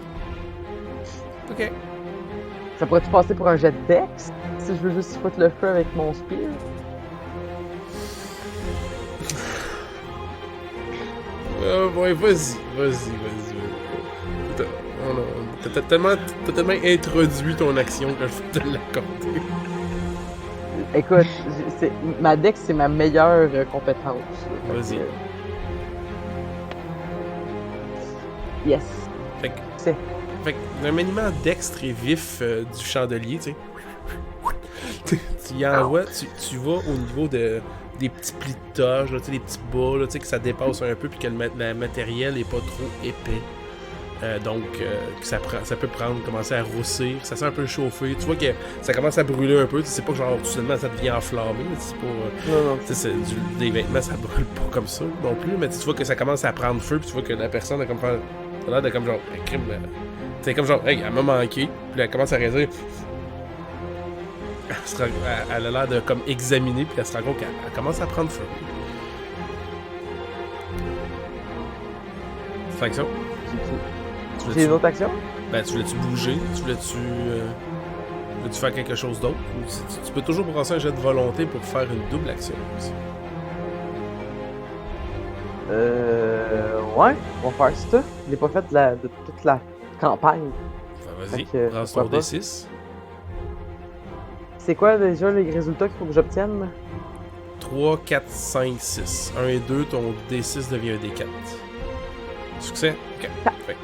Ok. Ça pourrait-tu passer pour un jet de dex? Si je veux juste foutre le feu avec mon spear? Ouais, vas-y. T'as tellement introduit ton action que je vais te l'accorder. Écoute, ma dex, c'est ma meilleure compétence. Vas-y. Yes. Fait que, C'est. fait que un maniement dextre et vif du chandelier, tu sais. Tu y envoies, tu vas au niveau des petits plis de toge, là, tu sais, des petits bas, là, tu sais, que ça dépasse un peu puis que le matériel est pas trop épais. Donc, que ça peut commencer à roussir, ça sent un peu chauffé. Tu vois que ça commence à brûler un peu. Tu sais pas que genre tout seulement ça devient enflammé. C'est pas. Non. Tu sais, des vêtements, ça brûle pas comme ça non plus. Mais tu vois que ça commence à prendre feu. Puis tu vois que la personne a comme a l'air de comme genre. Crime. C'est comme genre, hey, elle m'a manqué. Puis elle commence à réaliser. Elle a l'air de comme examiner. Puis elle se rend compte qu'elle commence à prendre feu. C'est action? J'ai une autre action? Ben, tu voulais-tu bouger? Tu voulais-tu faire quelque chose d'autre? Ou tu peux toujours brasser un jet de volonté pour faire une double action aussi. Ouais, on va faire ça. Je l'ai pas fait de toute la campagne. Ben, vas-y, Fait que, brasse ton pourquoi pas? D6. C'est quoi déjà les résultats qu'il faut que j'obtienne? 3, 4, 5, 6. 1 et 2, ton D6 devient un D4. Succès? Ok.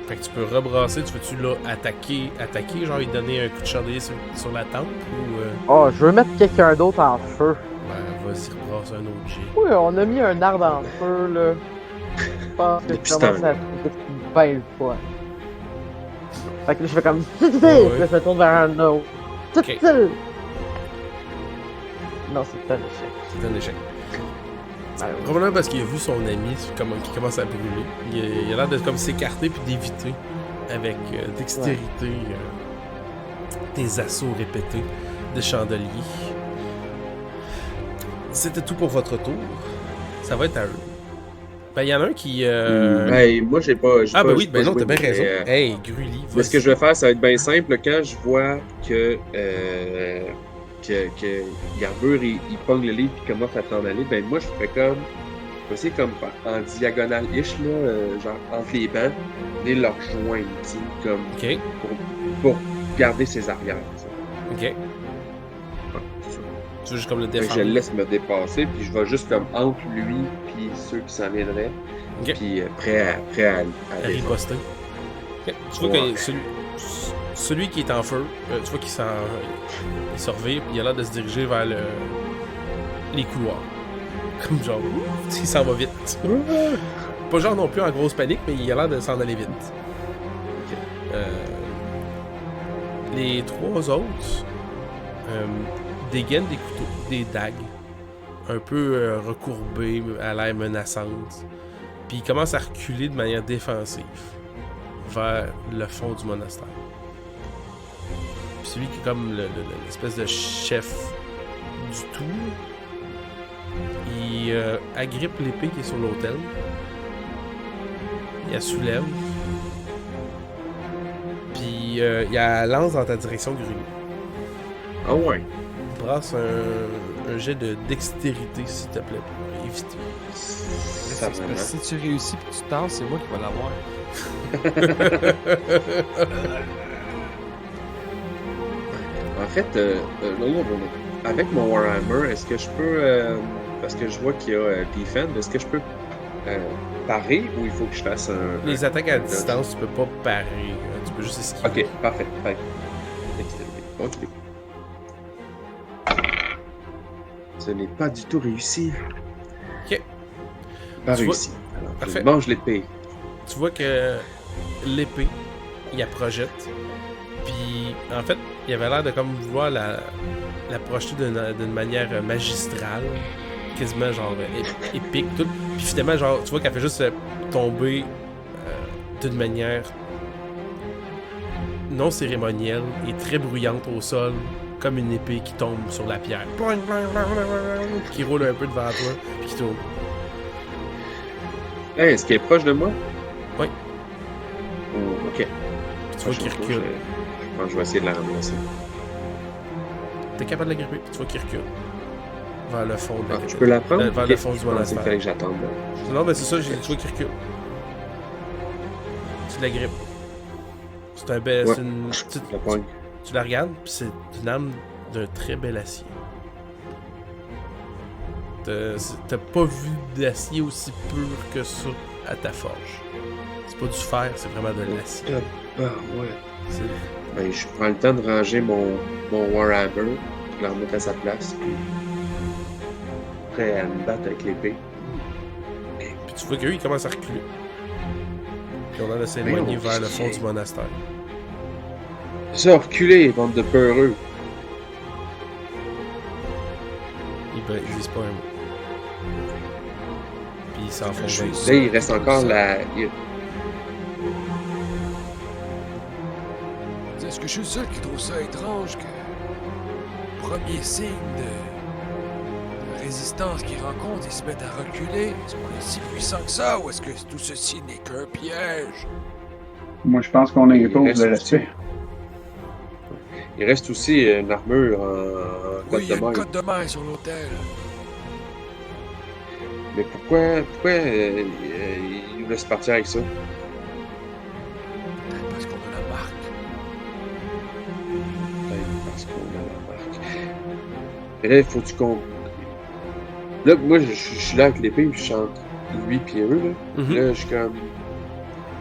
Fait que tu peux rebrasser, tu veux-tu là attaquer, genre lui donner un coup de chandelier sur la tempe ou. Oh, je veux mettre quelqu'un d'autre en feu. Ben, vas-y, rebrasse un autre jet. Oui, on a mis un arbre en feu, là. Je pense que je commence à trouver bien le fun. Fait que là, je fais comme. Puis là, je me tourne vers un autre. Ok. Non, c'est un échec. C'est un échec. Malheureusement. Probablement parce qu'il a vu son ami qui commence à brûler. Il a l'air de comme s'écarter puis d'éviter avec dextérité des assauts répétés de chandelier. C'était tout pour votre tour. Ça va être à eux. Ben, il y en a un qui. Ben, moi, j'ai pas. Ah, ben oui, j'ai ben pas non, t'as joué, bien raison. mais, Hey, Grully. mais ce que je vais faire, ça va être bien simple. Quand je vois que Yarbur, il pogne le livre et commence à s'en aller, ben moi, je ferais comme. Je vais essayer comme en diagonale-ish, là, genre entre les bancs, et leur joindre, tu sais, comme Ok, pour garder ses arrières. Tu sais. ok. Ouais, c'est ça. Tu veux juste comme le Fait que défendre. je le laisse me dépasser, puis je vais juste comme entre lui puis ceux qui s'en viendraient, Ok. puis prêt à À défendre. riposter. Ok. Tu vois Ouais. que celui qui est en feu, tu vois qu'il il se revire, puis il a l'air de se diriger vers les couloirs. Comme genre, il s'en va vite. Pas genre non plus en grosse panique, mais il a l'air de s'en aller vite. Les trois autres dégainent des couteaux, des dagues, un peu recourbées, à l'air menaçantes. Puis ils commencent à reculer de manière défensive vers le fond du monastère. Puis celui qui est comme l'espèce de chef du tout, il agrippe l'épée qui est sur l'autel. Il la soulève. Puis il la lance dans ta direction, Grulu. Ah ouais. Brasse un jet de dextérité, s'il te plaît, pour éviter. Ça C'est parce vraiment. que si tu réussis et que tu tasses, c'est moi qui vais l'avoir. En fait, avec mon Warhammer, est-ce que je peux, parce que je vois qu'il y a Defend, est-ce que je peux parer ou il faut que je fasse un... Les attaques à distance, tu peux pas parer. Tu peux juste esquiver. Ok, parfait. Ok. Ce n'est pas du tout réussi. Ok. Pas Tu vois- réussi. Alors, Parfait. je mange l'épée. Tu vois que l'épée, il la projette. Puis, en fait, il avait l'air de comme vouloir la projeter d'une manière magistrale. Quasiment genre épique, tout. Puis finalement, genre, tu vois qu'elle fait juste tomber d'une manière non cérémonielle et très bruyante au sol, comme une épée qui tombe sur la pierre. Puis qui roule un peu devant toi, puis qui tourne. Hey, est-ce qu'elle est proche de moi? Oui. Oh, ok. Puis tu vois qu'il recule. Je pense que je vais essayer de la ramasser. T'es capable de la gripper, puis tu vois qu'il recule. Vers le fond de la Je peux la prendre? vers Ok. le fond du Je pensais monastère. qu'il fallait que j'attende. Là. Non, ben c'est ça, tu vois qu'il recule. Tu la grippes. C'est un bel. Ouais. c'est une- Je la pogne. tu la regardes, puis c'est une âme d'un très bel acier. T'as pas vu d'acier aussi pur que ça à ta forge. C'est pas du fer, c'est vraiment de l'acier. Ah ouais. C'est- Ben, je prends le temps de ranger mon Warhammer, de le remettre à sa place, puis prêt à me battre avec l'épée. Puis tu vois qu'eux, ils commencent à reculer. Puis on a de s'éloigner Voyons, vers le qu'est-ce fond qu'il y du a? monastère. Ça, reculez, bande de peureux! Ils disent pas un mot. Puis ils s'en font Je bien. suis- Là, il reste encore la... Est-ce que je suis le seul qui trouve ça étrange que premier signe de résistance qu'ils rencontrent, ils se mettent à reculer? Est-ce qu'on est si puissant que ça ou est-ce que tout ceci n'est qu'un piège? Moi, je pense qu'on impose reste le respect. Il reste aussi une armure en Oui, il y a côte de une maille. cote de maille sur l'autel. Mais pourquoi il veut se partir avec ça? Peut-être parce qu'on a la marque. Parce qu'on a la marque. Mais là, faut-tu qu'on... Là, moi, je suis là avec l'épée, puis je chante lui puis eux, là. Mhm. Là, je suis comme...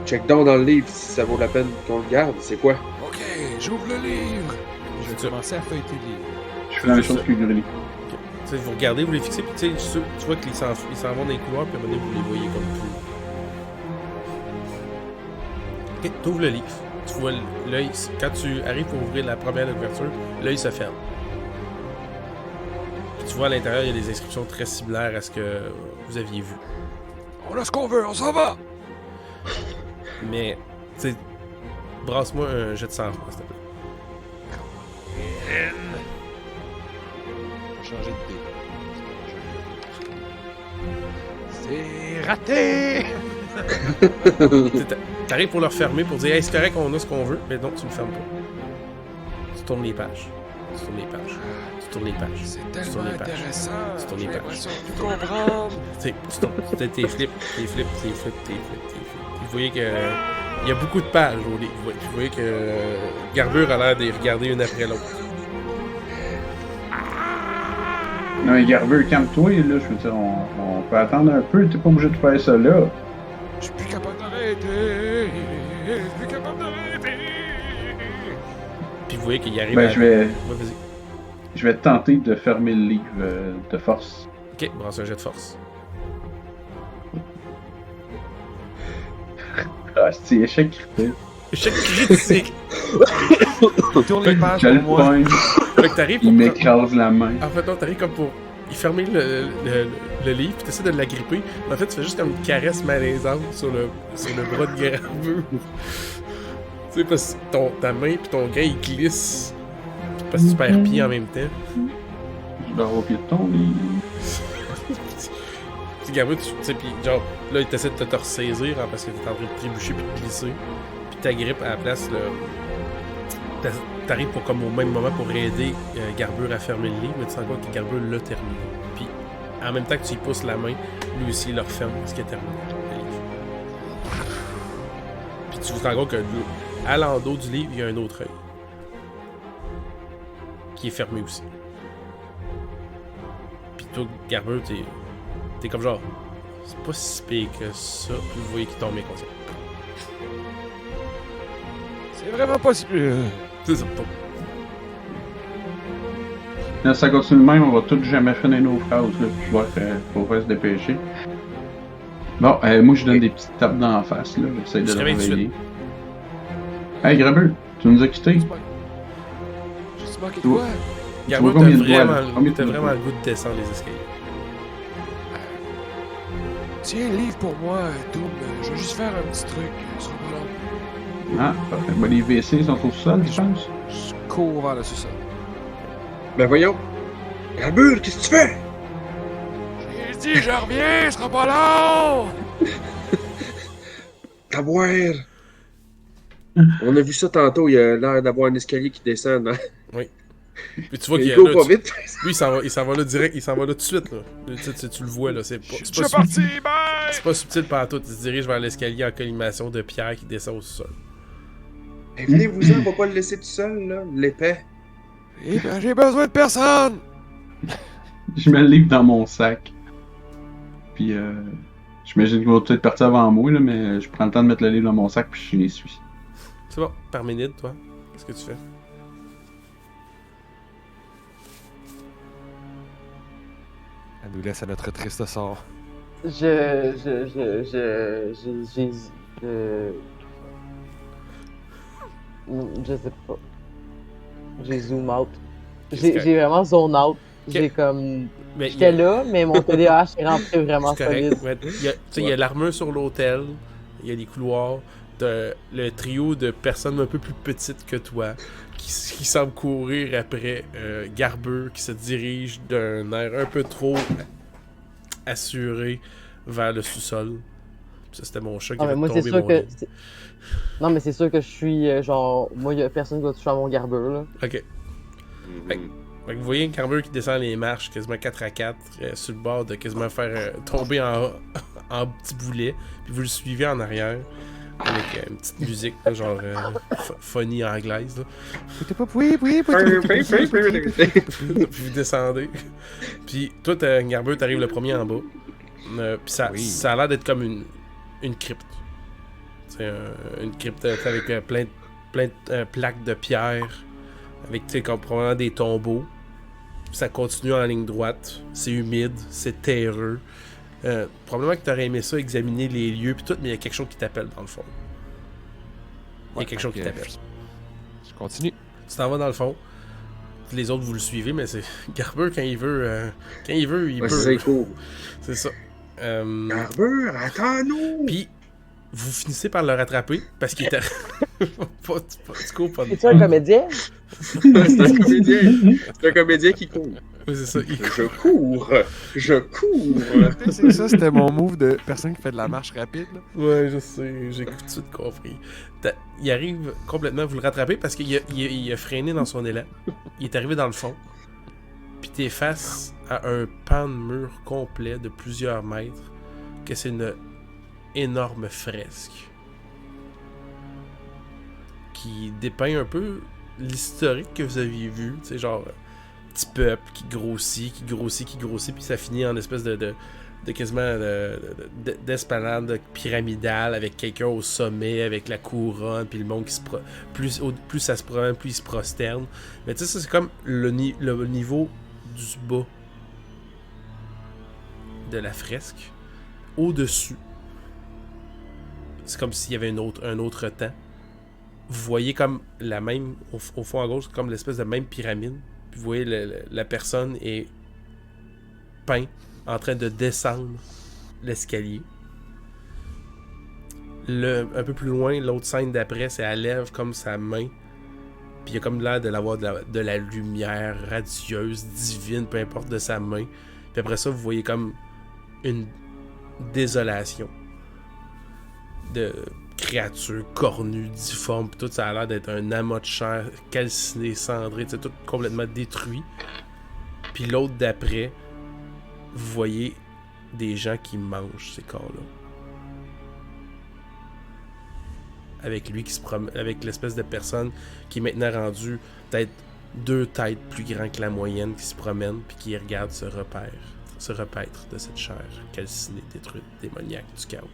check down dans le livre si ça vaut la peine qu'on le garde. C'est quoi? Ok, j'ouvre le livre. Je vais C'est ça. commencer à feuilleter le livre. Je fais la même C'est chose ça. que Grély. Tu sais, vous regardez, vous les fixez, puis tu sais, tu vois qu'ils s'en vont dans les couloirs, puis à un moment donné, vous les voyez comme plus. Ok, t'ouvres le livre. Tu vois l'œil, quand tu arrives pour ouvrir la première ouverture, l'œil se ferme. Puis tu vois à l'intérieur, il y a des inscriptions très similaires à ce que vous aviez vu. On a ce qu'on veut, on s'en va! Mais, tu sais, brasse-moi un jet de sang-froid, s'il te plaît. Je vais changer de dé. C'est raté! T'arrives pour le refermer, pour dire, hey, c'est correct, on a ce qu'on veut, mais non, tu le fermes pas. Tu tournes les pages. Tu tournes les pages. Tu tournes les pages. C'est Tu tellement tournes les pages. intéressant. Tu tournes les J'ai pages. l'impression de tout comprendre. Tu sais, tu tournes, t'es flip. Vous voyez que il y a beaucoup de pages au livre. Vous voyez que Garbure a l'air de les regarder une après l'autre. Non, mais Garbeur, calme-toi, là. Je veux dire, on peut attendre un peu. T'es pas obligé de faire ça là. Je suis plus capable d'arrêter. Je suis plus capable d'arrêter. Puis vous voyez qu'il arrive Ben, à... je vais Ouais, vas-y. tenter de fermer le livre de force. Ok, brasse un jet de force. Ah, c'est échec critique. Échec critique! Tourne les pages Je le pour moi. pogne, Fait que t'arrives il pour... m'écrase la main. En fait, non, t'arrives comme pour y fermer le livre, puis t'essaies de l'agripper. En fait, tu fais juste comme une caresse malaisante sur le bras de Garbure. Tu sais, parce que ta main puis ton gars, ils glissent. Parce que tu perds pied en même temps. Je dors au pied de ton lit. Puis Garbure, tu sais, puis genre, là, il t'essaie de te ressaisir hein, parce que t'es en train de trébucher puis de glisser. Puis t'agrippes à la place, t'arrives pour comme au même moment pour aider Garbure à fermer le livre, mais tu sens quoi que Garbure l'a terminé. Puis en même temps que tu y pousses la main, lui aussi il le referme parce qu'il a terminé le livre. Puis tu te rends compte que à l'endos du livre, il y a un autre œil. Qui est fermé aussi. Puis toi, Garbure, t'es comme genre, c'est pas si pire que ça, puis vous voyez qu'il tombe inconscient. C'est vraiment pas si... C'est ça, tombe. Là, ça continue de même, on va tous jamais finir nos phrases, là, puis je vois qu'il faut se dépêcher. Bon, moi je donne des petites tapes dans la face, là, j'essaie de Je le réveille tout de réveiller. Hey Grabeux, tu nous as quittés? J'ai manqué de Tu vois- quoi? Garbure, combien de doigts, là? t'as Combien de vraiment doigts? le goût de descendre les escaliers. Tiens, le livre pour moi, Toum. Je vais juste faire un petit truc. Ce sera pas long. Ah, parfait. Ben, les WC sont au sol, je pense. Je cours vers le sous-sol. Ben voyons. Garbure, qu'est-ce que tu fais? J'ai dit, je reviens, ce sera pas long! À boire. On a vu ça tantôt, il a l'air d'avoir un escalier qui descend. Hein? Puis tu vois qu'il y Il a court là, pas vite. lui, il s'en va là direct, il s'en va là tout de suite, là. Tu le vois, là, c'est pas, Je c'est suis pas, parti, bye! c'est pas subtil partout. Il se dirige vers l'escalier en collimation de pierre qui descend au sol. Hey, venez-vous-en, on va pas le laisser tout seul, là, l'épais. Eh ben, j'ai besoin de personne! Je mets le livre dans mon sac. Puis, j'imagine qu'il va peut-être partir avant moi, là, mais je prends le temps de mettre le livre dans mon sac, puis je les suis. C'est bon, Parménide, toi, qu'est-ce que tu fais? Elle nous laisse à notre triste sort. Je sais pas. J'ai zoom out. J'ai vraiment zone out. J'ai comme. Mais J'étais là, mais mon TDAH est rentré vraiment c'est correct. solide. Ouais, il y a l'armure sur l'hôtel, il y a les couloirs, le trio de personnes un peu plus petites que toi qui semblent courir après Garbeux qui se dirige d'un air un peu trop assuré vers le sous-sol. Ça, c'était mon chat qui Ah, mais avait moi, c'est tombé sûr mon que. lit. Non, mais c'est sûr que je suis genre. Moi, il y a personne qui va toucher à mon garbeur, là. Ok. Fait que vous voyez Garbeux qui descend les marches quasiment 4 à 4 sur le bord de quasiment faire tomber en petits boulets. Puis vous le suivez en arrière avec une petite musique là, genre funny anglaise. Là. Puis vous descendez. Puis toi, Garbeux, t'arrives le premier en bas. Puis ça a l'air d'être comme une crypte. C'est une crypte avec plein de plaques de pierre, avec comme probablement des tombeaux. Ça continue en ligne droite. C'est humide, c'est terreux. Probablement que tu aurais aimé ça, examiner les lieux puis tout, mais il y a quelque chose qui t'appelle dans le fond. Il y a quelque chose qui t'appelle. Je continue. Tu t'en vas dans le fond. Les autres, vous le suivez, mais c'est Garber, quand il veut, il peut. C'est cool. C'est ça. Garber, attends-nous! Puis, vous finissez par le rattraper parce qu'il était. Tu cours pas de. Es-tu un comédien? C'est un comédien. C'est un comédien qui court. Oui, c'est ça. Je cours. Ça, c'était mon move de personne qui fait de la marche rapide. Là. Ouais, je sais, j'ai tout de suite compris. Il arrive complètement, vous le rattrapez parce qu'il a freiné dans son élan. Il est arrivé dans le fond. Puis t'es face à un pan de mur complet de plusieurs mètres. Que c'est une énorme fresque. Qui dépeint un peu l'historique que vous aviez vu. Tu sais, genre, petit peuple qui grossit, puis ça finit en espèce de quasiment d'esplanade pyramidale avec quelqu'un au sommet, avec la couronne, puis le monde qui plus ça se promène, plus il se prosterne. Mais tu sais, ça c'est comme le niveau du bas de la fresque. Au-dessus, c'est comme s'il y avait un autre temps. Vous voyez comme la même, au fond à gauche, comme l'espèce de même pyramide. Puis vous voyez la personne est peinte en train de descendre l'escalier. Un peu plus loin, l'autre scène d'après, c'est elle lève comme sa main. Puis il y a comme l'air de l'avoir de la lumière radieuse, divine, peu importe de sa main. Puis après ça, vous voyez comme une désolation de créatures cornues, difformes, puis tout ça a l'air d'être un amas de chair calciné, cendré, tout complètement détruit. Puis l'autre d'après, vous voyez des gens qui mangent ces corps-là. Avec lui qui se promène, avec l'espèce de personne qui est maintenant rendue peut-être 2 têtes plus grand que la moyenne, qui se promène puis qui regarde se repaître de cette chair calcinée, détruite, démoniaque du chaos.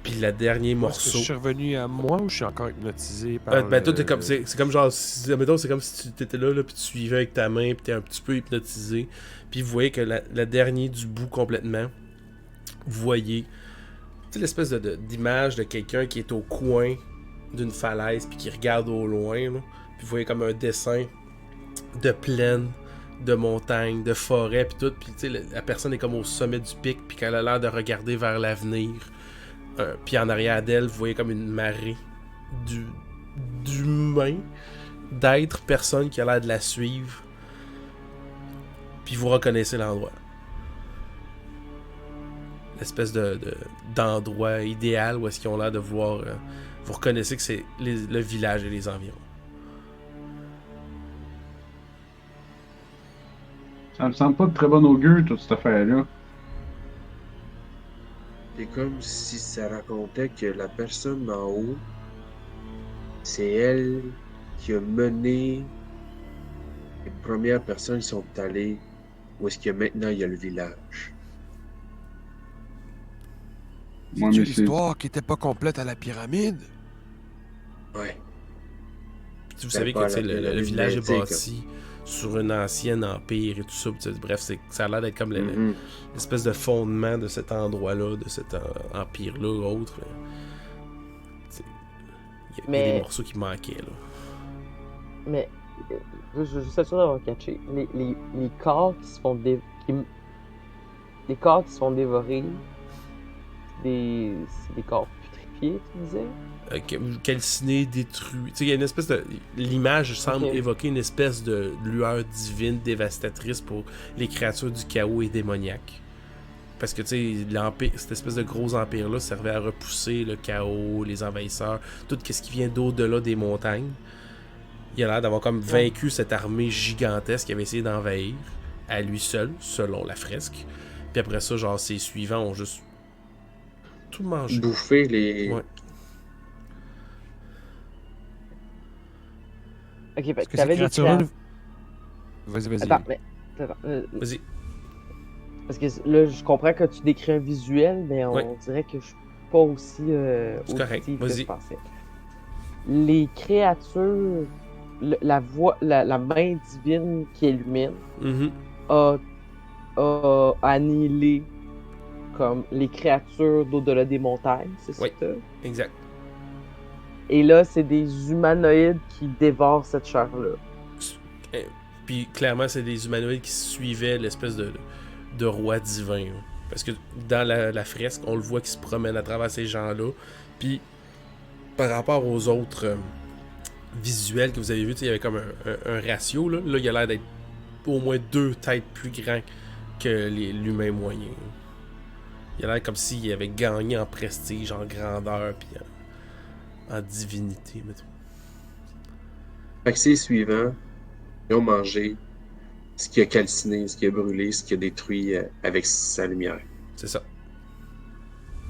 Puis le dernier morceau. Je suis revenu à moi ou je suis encore hypnotisé par. Ben, toi, c'est comme genre. Mettons, c'est comme si tu étais là, puis tu suivais avec ta main, puis t'es un petit peu hypnotisé. Puis vous voyez que la dernier du bout complètement, vous voyez. Tu sais, l'espèce d'image de quelqu'un qui est au coin d'une falaise, puis qui regarde au loin, là. Puis vous voyez comme un dessin de plaine, de montagne, de forêt, puis tout. Puis tu sais, la personne est comme au sommet du pic, puis qu'elle a l'air de regarder vers l'avenir. Puis en arrière d'elle, vous voyez comme une marée d'humains, d'êtres, personnes qui a l'air de la suivre. Puis vous reconnaissez l'endroit. L'espèce d'endroit idéal où est-ce qu'ils ont l'air de voir. Vous reconnaissez que c'est le village et les environs. Ça me semble pas de très bon augure, toute cette affaire-là. C'est comme si ça racontait que la personne en haut, c'est elle qui a mené les premières personnes qui sont allées où est-ce que maintenant il y a le village. Moi, C'est mais l'histoire qui était pas complète à la pyramide. Ouais. Vous savez que le village est bâti sur un ancien empire et tout ça. Bref, ça a l'air d'être comme l'espèce de fondement de cet endroit-là, de cet empire-là ou autre. Il y a des morceaux qui manquaient, là. Mais, je suis juste sûr d'avoir catché. Les corps qui se font les corps qui se font dévorer, c'est des corps putrifiés, tu disais? Calciné, détruit. Tu sais, il y a une espèce de. L'image semble évoquer une espèce de lueur divine dévastatrice pour les créatures du chaos et démoniaques. Parce que, tu sais, l'empire, cette espèce de gros empire-là servait à repousser le chaos, les envahisseurs, tout ce qui vient d'au-delà des montagnes. Il a l'air d'avoir comme vaincu cette armée gigantesque qui avait essayé d'envahir à lui seul, selon la fresque. Puis après ça, genre, ses suivants ont juste tout mangé. Bouffer les. Ouais. Ok, ben, Est-ce que t'avais ces des créatures-là. créatures. Vas-y. Attends, mais. Vas-y. Parce que là, je comprends que tu décris un visuel, mais on Ouais. dirait que pas aussi, C'est correct, auditive que vas-y. je pensais. Les créatures, la main divine qui illumine Mhm. a annihilé comme les créatures d'au-delà des montagnes, c'est Oui. ça? Exact. Et là, c'est des humanoïdes qui dévorent cette chair-là. Puis clairement, c'est des humanoïdes qui suivaient l'espèce de roi divin. Là. Parce que dans la fresque, on le voit qui se promène à travers ces gens-là. Puis par rapport aux autres visuels que vous avez vus, il y avait comme un ratio. Là, il a l'air d'être au moins 2 têtes plus grand que l'humain moyen. Il a l'air comme s'il avait gagné en prestige, en grandeur, puis en divinité, mettons. Fait que ces suivants, ils ont mangé ce qui a calciné, ce qui a brûlé, ce qui a détruit avec sa lumière. C'est ça.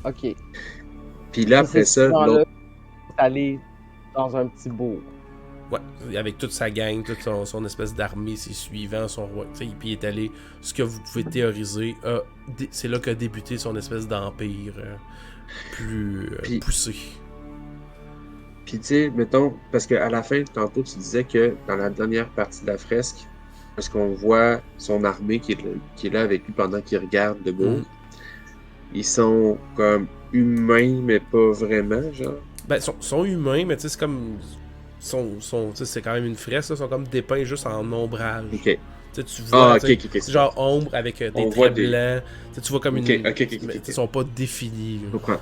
OK. Puis là, après ça, là, l'autre. aller dans un petit bourg. Ouais, avec toute sa gang, toute son espèce d'armée, ses suivants, son roi. Puis il est allé, ce que vous pouvez théoriser, c'est là qu'a débuté son espèce d'empire plus poussé. Puis tu sais, mettons, parce qu'à la fin, tantôt, tu disais que dans la dernière partie de la fresque, parce qu'on voit son armée qui est là avec lui pendant qu'il regarde le bourg, ils sont comme humains, mais pas vraiment, genre. Ben, sont humains, mais tu sais, c'est comme... c'est quand même une fresque, là, sont comme dépeints juste en ombrage. Ok. Tu vois, ok. genre ombre avec des On traits voit blancs. Tu vois comme Ok. Ils sont pas définis. Là.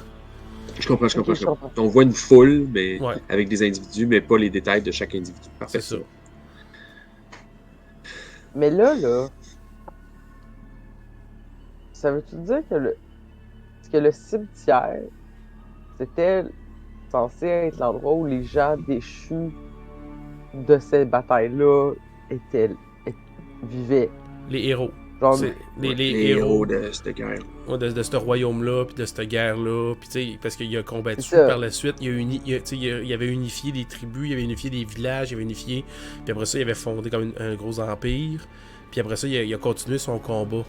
Je comprends. Je comprends. On voit une foule, mais Ouais. avec des individus, mais pas les détails de chaque individu. Parfait. C'est ça. Mais là, ça veut-tu dire que le cimetière, c'était censé être l'endroit où les gens déchus de ces batailles-là vivaient? Les héros. Genre, C'est les héros de cette guerre. Ouais, de ce royaume-là, puis de cette guerre-là, puis tu sais, parce qu'il a combattu C'est ça. par la suite, il avait unifié des tribus, il avait unifié des villages, il avait unifié, puis après ça, il avait fondé comme un gros empire, puis après ça, il a continué son combat,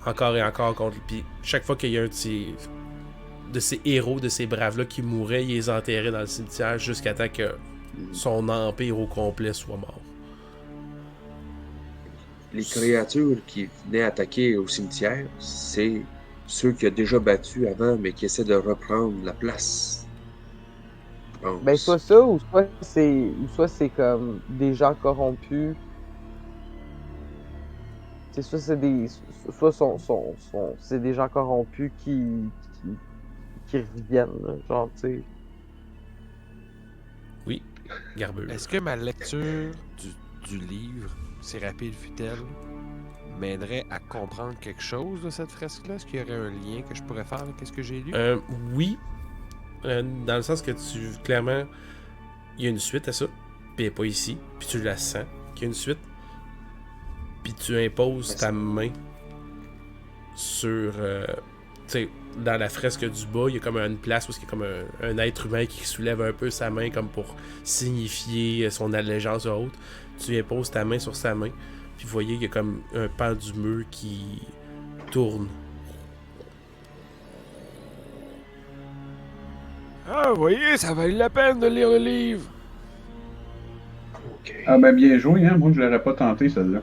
encore et encore contre lui, puis chaque fois qu'il y a un de ces héros, de ces braves-là qui mouraient, il les enterrait dans le cimetière jusqu'à temps que son empire au complet soit mort. Les créatures qui venaient attaquer au cimetière, c'est ceux qu'il a déjà battus avant, mais qui essaient de reprendre la place. Je pense. ben soit ça, ou soit c'est comme des gens corrompus. C'est soit c'est des c'est des gens corrompus qui reviennent, là, genre tu sais. Oui, Garbeux. Est-ce que ma lecture du livre, si rapide fut-elle, m'aiderait à comprendre quelque chose de cette fresque-là? Est-ce qu'il y aurait un lien que je pourrais faire avec ce que j'ai lu? Oui, dans le sens que clairement, il y a une suite à ça, puis elle n'est pas ici, puis tu la sens qu'il y a une suite, puis tu imposes ta main sur, tu sais, dans la fresque du bas, il y a comme une place où il y a comme un être humain qui soulève un peu sa main comme pour signifier son allégeance à autre. Tu imposes ta main sur sa main, puis vous voyez qu'il y a comme un pan du mur qui tourne. Ah, vous voyez, ça valait la peine de lire le livre. Ok. Ah ben bien joué, hein? Moi je l'aurais pas tenté celle-là.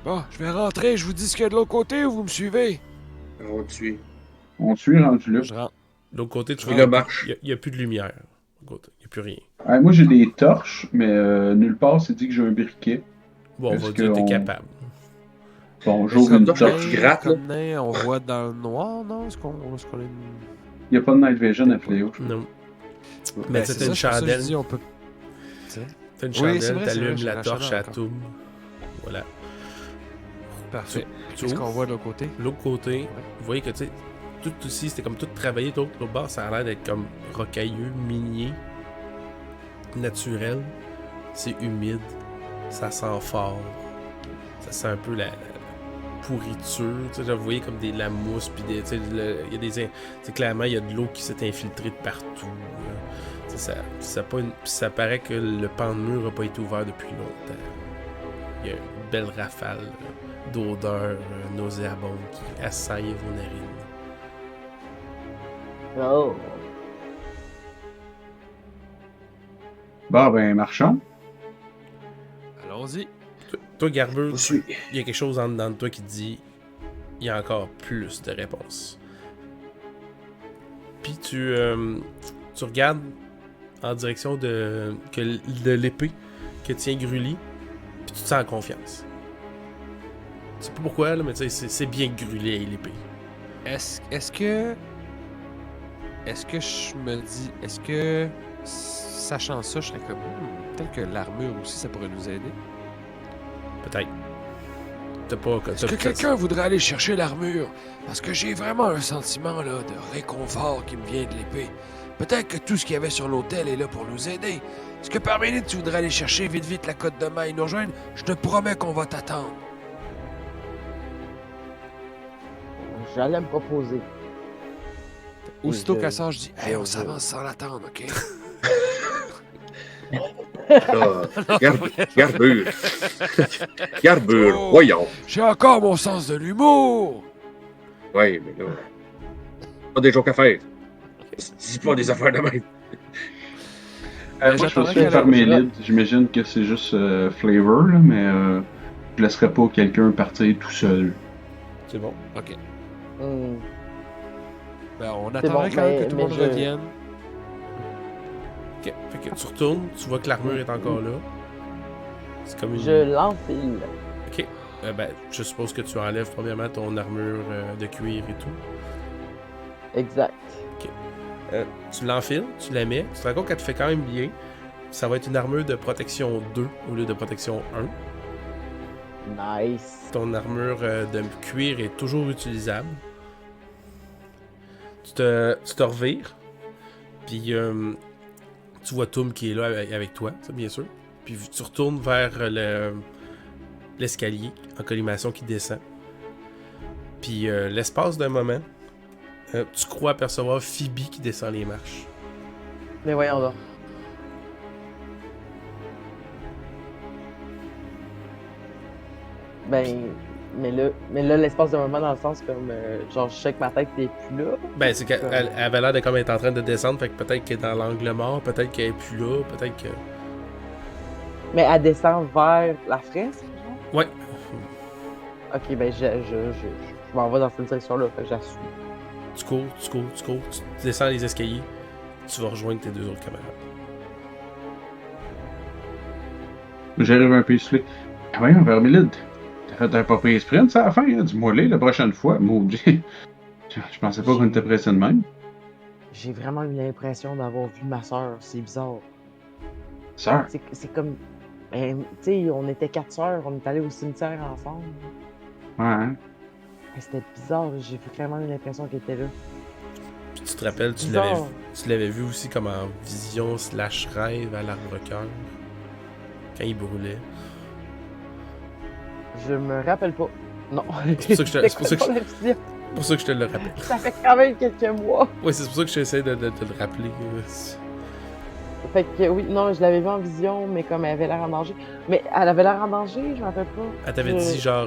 Bon, je vais rentrer, je vous dis ce qu'il y a de l'autre côté ou vous me suivez? On tue. On suit rendu là. Je rentre. De l'autre côté, tu Et vois, le marche. il n'y a plus de lumière. Il n'y a plus rien. Moi j'ai des torches, mais nulle part c'est dit que j'ai un briquet. Bon, on Est-ce va dire que t'es qu'on- capable. Bon, j'ouvre une torche torche. qui gratte, là. Comme nain, on voit dans le noir, non? Est-ce qu'on a une... Il n'y a pas de night vision à Fléau. Non. Ben, Mais c'est c'était une ça, c'est pour ça que je chandelle. dis, on peut... T'as une Oui, c'est chandelle, vrai, c'est vrai, t'allumes j'ai la la torche chandelle à encore. Toum. Voilà. Parfait. Tu Qu'est-ce ouvres. qu'on voit de l'autre côté? L'autre côté, vous voyez que tu sais, tout ici, c'était comme tout travaillé. L'autre bord, ça a l'air d'être comme rocailleux, minier, naturel. C'est humide, ça sent fort. Ça sent un peu la pourriture. Tu sais, vous voyez comme de la mousse, puis il y a des. Tu sais, clairement, il y a de l'eau qui s'est infiltrée de partout. Tu sais, ça paraît que le pan de mur n'a pas été ouvert depuis longtemps. Il y a une belle rafale d'odeur nauséabonde qui assaille vos narines. Oh. Bon, ben, marchons. Allons-y. Toi, Garbeux, Je suis. il y a quelque chose en dedans de toi qui te dit il y a encore plus de réponses. Puis tu regardes en direction de l'épée que tient Grully, puis tu te sens en confiance. Je sais pas pourquoi, là, mais tu sais, c'est bien Grully avec l'épée. Est-ce que je me dis... Est-ce que... Sachant ça, je serais comme... peut-être que l'armure aussi, ça pourrait nous aider. Peut-être. T'as pas... Est-ce que quelqu'un voudrait aller chercher l'armure? Parce que j'ai vraiment un sentiment là de réconfort qui me vient de l'épée. Peut-être que tout ce qu'il y avait sur l'autel est là pour nous aider. Est-ce que par minute tu voudrais aller chercher vite la côte de maille et nous rejoindre? Je te promets qu'on va t'attendre. J'allais me proposer. Aussitôt je- qu'elle sort, je dis « Hey, on je- s'avance sans l'attendre, OK? Ah, Garbure. Garbure, Oh. voyons. J'ai encore mon sens de l'humour! Ouais, mais là. Pas des jokes à faire. Dis pas des affaires de même. Moi, je j'attendrai suis qu'elle par mes arrive. leads. J'imagine que c'est juste flavor, là, mais je laisserais pas quelqu'un partir tout seul. C'est bon. OK. Hmm. Ben, on bon, attendrait quand même que tout le mais monde revienne. Ok. Fait que tu retournes, tu vois que l'armure est encore là. C'est comme une... Je l'enfile. Ok. Ben, je suppose que tu enlèves premièrement ton armure de cuir et tout. Exact. Tu l'enfiles, tu la mets, tu te rends compte qu'elle te fait quand même bien. Ça va être une armure de protection 2 au lieu de protection 1. Nice. Ton armure de cuir est toujours utilisable. Tu te revires, puis tu vois Toum qui est là avec toi, ça, bien sûr. Puis tu retournes vers l'escalier en collimation qui descend. Puis l'espace d'un moment, tu crois apercevoir Phoebe qui descend les marches. Mais voyons donc. Mais là, l'espace d'un moment dans le sens comme genre je sais que ma tête t'es plus là. Ben, c'est qu'elle avait l'air de comme être en train de descendre, fait que peut-être qu'elle est dans l'angle mort, peut-être qu'elle est plus là, peut-être que... Mais elle descend vers la fresque, genre? Ouais. Ok, ben je m'en vais dans cette direction-là, fait que j'assume. Tu cours, tu descends les escaliers, tu vas rejoindre tes deux autres camarades. J'arrive un peu essoufflé. Ah voyons, Vermilide, t'as fait un papier sprint, ça à la fin, hein? Dis-moi la prochaine fois, maudit. Je pensais pas qu'on était pressé de même. J'ai vraiment eu l'impression d'avoir vu ma soeur, c'est bizarre. Sœur, C'est comme. Ben, tu sais, on était 4 sœurs, on est allés au cimetière ensemble. ouais, hein? Ben, c'était bizarre, j'ai vraiment eu l'impression qu'elle était là. Puis tu te rappelles, tu Bizarre. l'avais vu aussi comme en vision / rêve à l'arbre-cœur, quand il brûlait. Je me rappelle pas. Non. C'est pour ça que je te- c'est pour ça que je- C'était quoi la vision? C'est pour ça que je te le rappelle. Ça fait quand même quelques mois. Ouais, c'est pour ça que j'essaie de te le rappeler. Fait que oui, non, je l'avais vu en vision, mais comme elle avait l'air en danger. Mais elle avait l'air en danger, je m'en rappelle pas. Elle t'avait Je- dit genre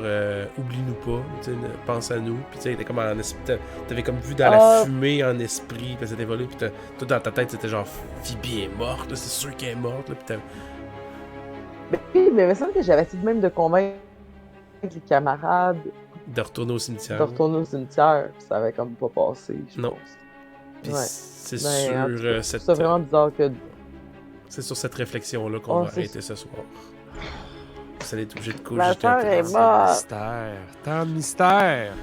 oublie-nous pas, tu sais, pense à nous. Puis tu sais, elle était comme en esprit, t'avais comme vu dans la fumée en esprit, puis c'était volé, puis tout dans ta tête c'était genre Phoebe est morte, là, c'est sûr qu'elle est morte, là, puis t'avais... Mais oui, mais il me semble que j'avais essayé de même de convaincre les camarades de retourner au cimetière. de retourner au cimetière, puis ça avait comme pas passé, je Non. pense. Puis Ouais. c'est Ben, en tout cas, sur c'est vraiment bizarre que. c'est sur cette réflexion là qu'on Oh, va c'est- arrêter ce soir. Vous allez être obligé de coucher. Ma jeter un soeur peu. est morte. Mystère. Tant de mystère.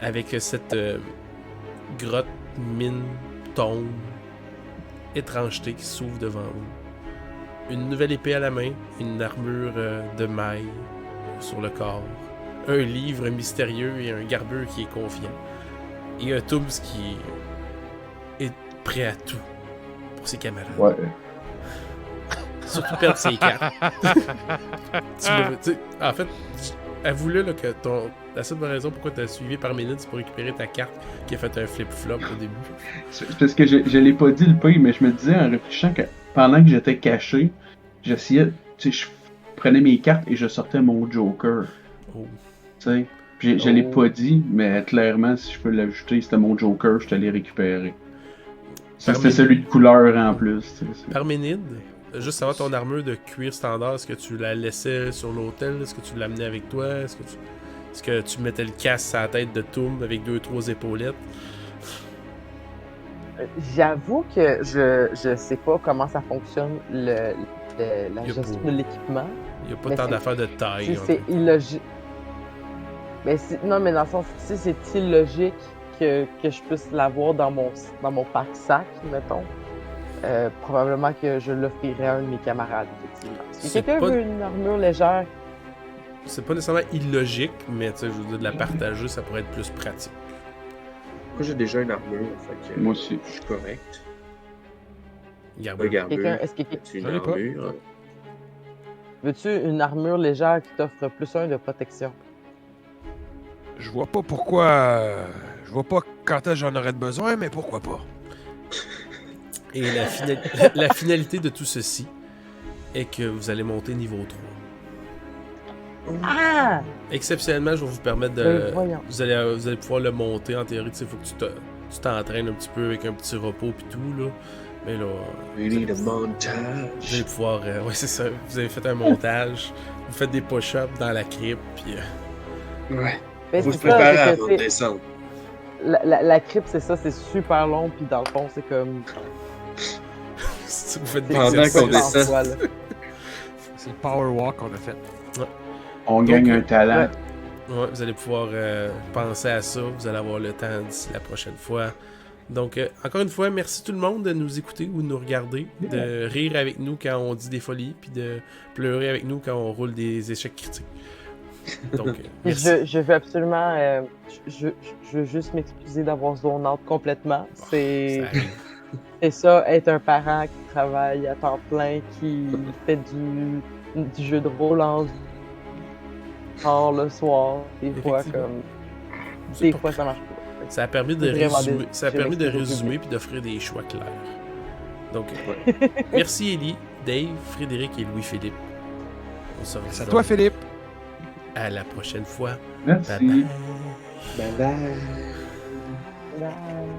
Avec cette grotte, mine, tombe, étrangeté qui s'ouvre devant vous. Une nouvelle épée à la main, une armure de maille sur le corps, un livre mystérieux et un garbeur qui est confiant. Et un Tooms qui est prêt à tout pour ses camarades. Ouais. Surtout perdre ses cartes. En fait, avoue-le là, que la seule raison pourquoi tu as suivi par minute, c'est pour récupérer ta carte qui a fait un flip-flop au début. C'est parce que je l'ai pas dit le pays, mais je me disais en réfléchissant que pendant que j'étais caché, j'essayais, tu sais, je prenais mes cartes et je sortais mon Joker. Oh. Tu sais. Puis je l'ai pas dit, mais clairement, si je peux l'ajouter, c'était mon Joker, je te l'ai récupéré. Ça, c'était celui de couleur en plus. Parménide, juste avant ton armure de cuir standard, est-ce que tu la laissais sur l'hôtel? Est-ce que tu l'amenais avec toi? Est-ce que tu mettais le casque à la tête de Toum avec 2-3 épaulettes? J'avoue que je sais pas comment ça fonctionne la gestion de l'équipement. Il n'y a pas Mais tant c'est- d'affaires de taille. Si en c'est fait. illogique. Non, mais dans le sens, si c'est illogique que je puisse l'avoir dans mon pack-sac, mettons, probablement que je l'offrirais à un de mes camarades, effectivement. Si C'est quelqu'un pas- veut une armure légère, C'est pas nécessairement illogique, mais tu sais, je veux dire, de la partager, ça pourrait être plus pratique. Moi, j'ai déjà une armure, fait que Moi aussi. je suis correct. Garde. Regarde, est-ce que tu une J'en ai pas. armure? veux-tu une armure légère qui t'offre plus 1 de protection? Je vois pas pourquoi. Je vois pas quand est-ce que j'en aurais besoin, mais pourquoi pas. Et la finalité de tout ceci est que vous allez monter niveau 3. Ah! Exceptionnellement, je vais vous permettre de. Voyons. Vous allez pouvoir le monter en théorie. Il faut que tu t'entraînes un petit peu avec un petit repos puis tout, là. Mais là. We need a Vous allez montage. pouvoir. Ouais, c'est ça. Vous avez fait un montage. Vous faites des push-ups dans la crypte, puis. Ouais. Ben, Faut se c'est ça, préparer c'est que avant de c'est- descendre. la crypte, c'est ça, c'est super long, puis dans le fond, c'est comme. vous faites des Pendant exercices. qu'on descend. en soi, là. C'est le power walk qu'on a fait. On Donc, gagne un talent. Ouais, vous allez pouvoir penser à ça. Vous allez avoir le temps d'ici la prochaine fois. Donc, encore une fois, merci tout le monde de nous écouter ou de nous regarder, de rire avec nous quand on dit des folies, puis de pleurer avec nous quand on roule des échecs critiques. Donc, merci. Je veux absolument. Je veux juste m'excuser d'avoir zone out complètement. C'est Ça arrive. c'est ça, être un parent qui travaille à temps plein, qui fait du jeu de rôle en tard le soir. Des fois, Effectivement. comme. C'est Des pas- fois, ça marche pas. Ça a permis de Vraiment résumer, des- ça a je permis de m'excuse au résumer public. puis d'offrir des choix clairs. Donc, merci Élie, Dave, Frédéric et Louis-Philippe. On se C'est à revoit toi, Philippe. à la prochaine fois. Merci. Bye bye. Bye bye. Bye.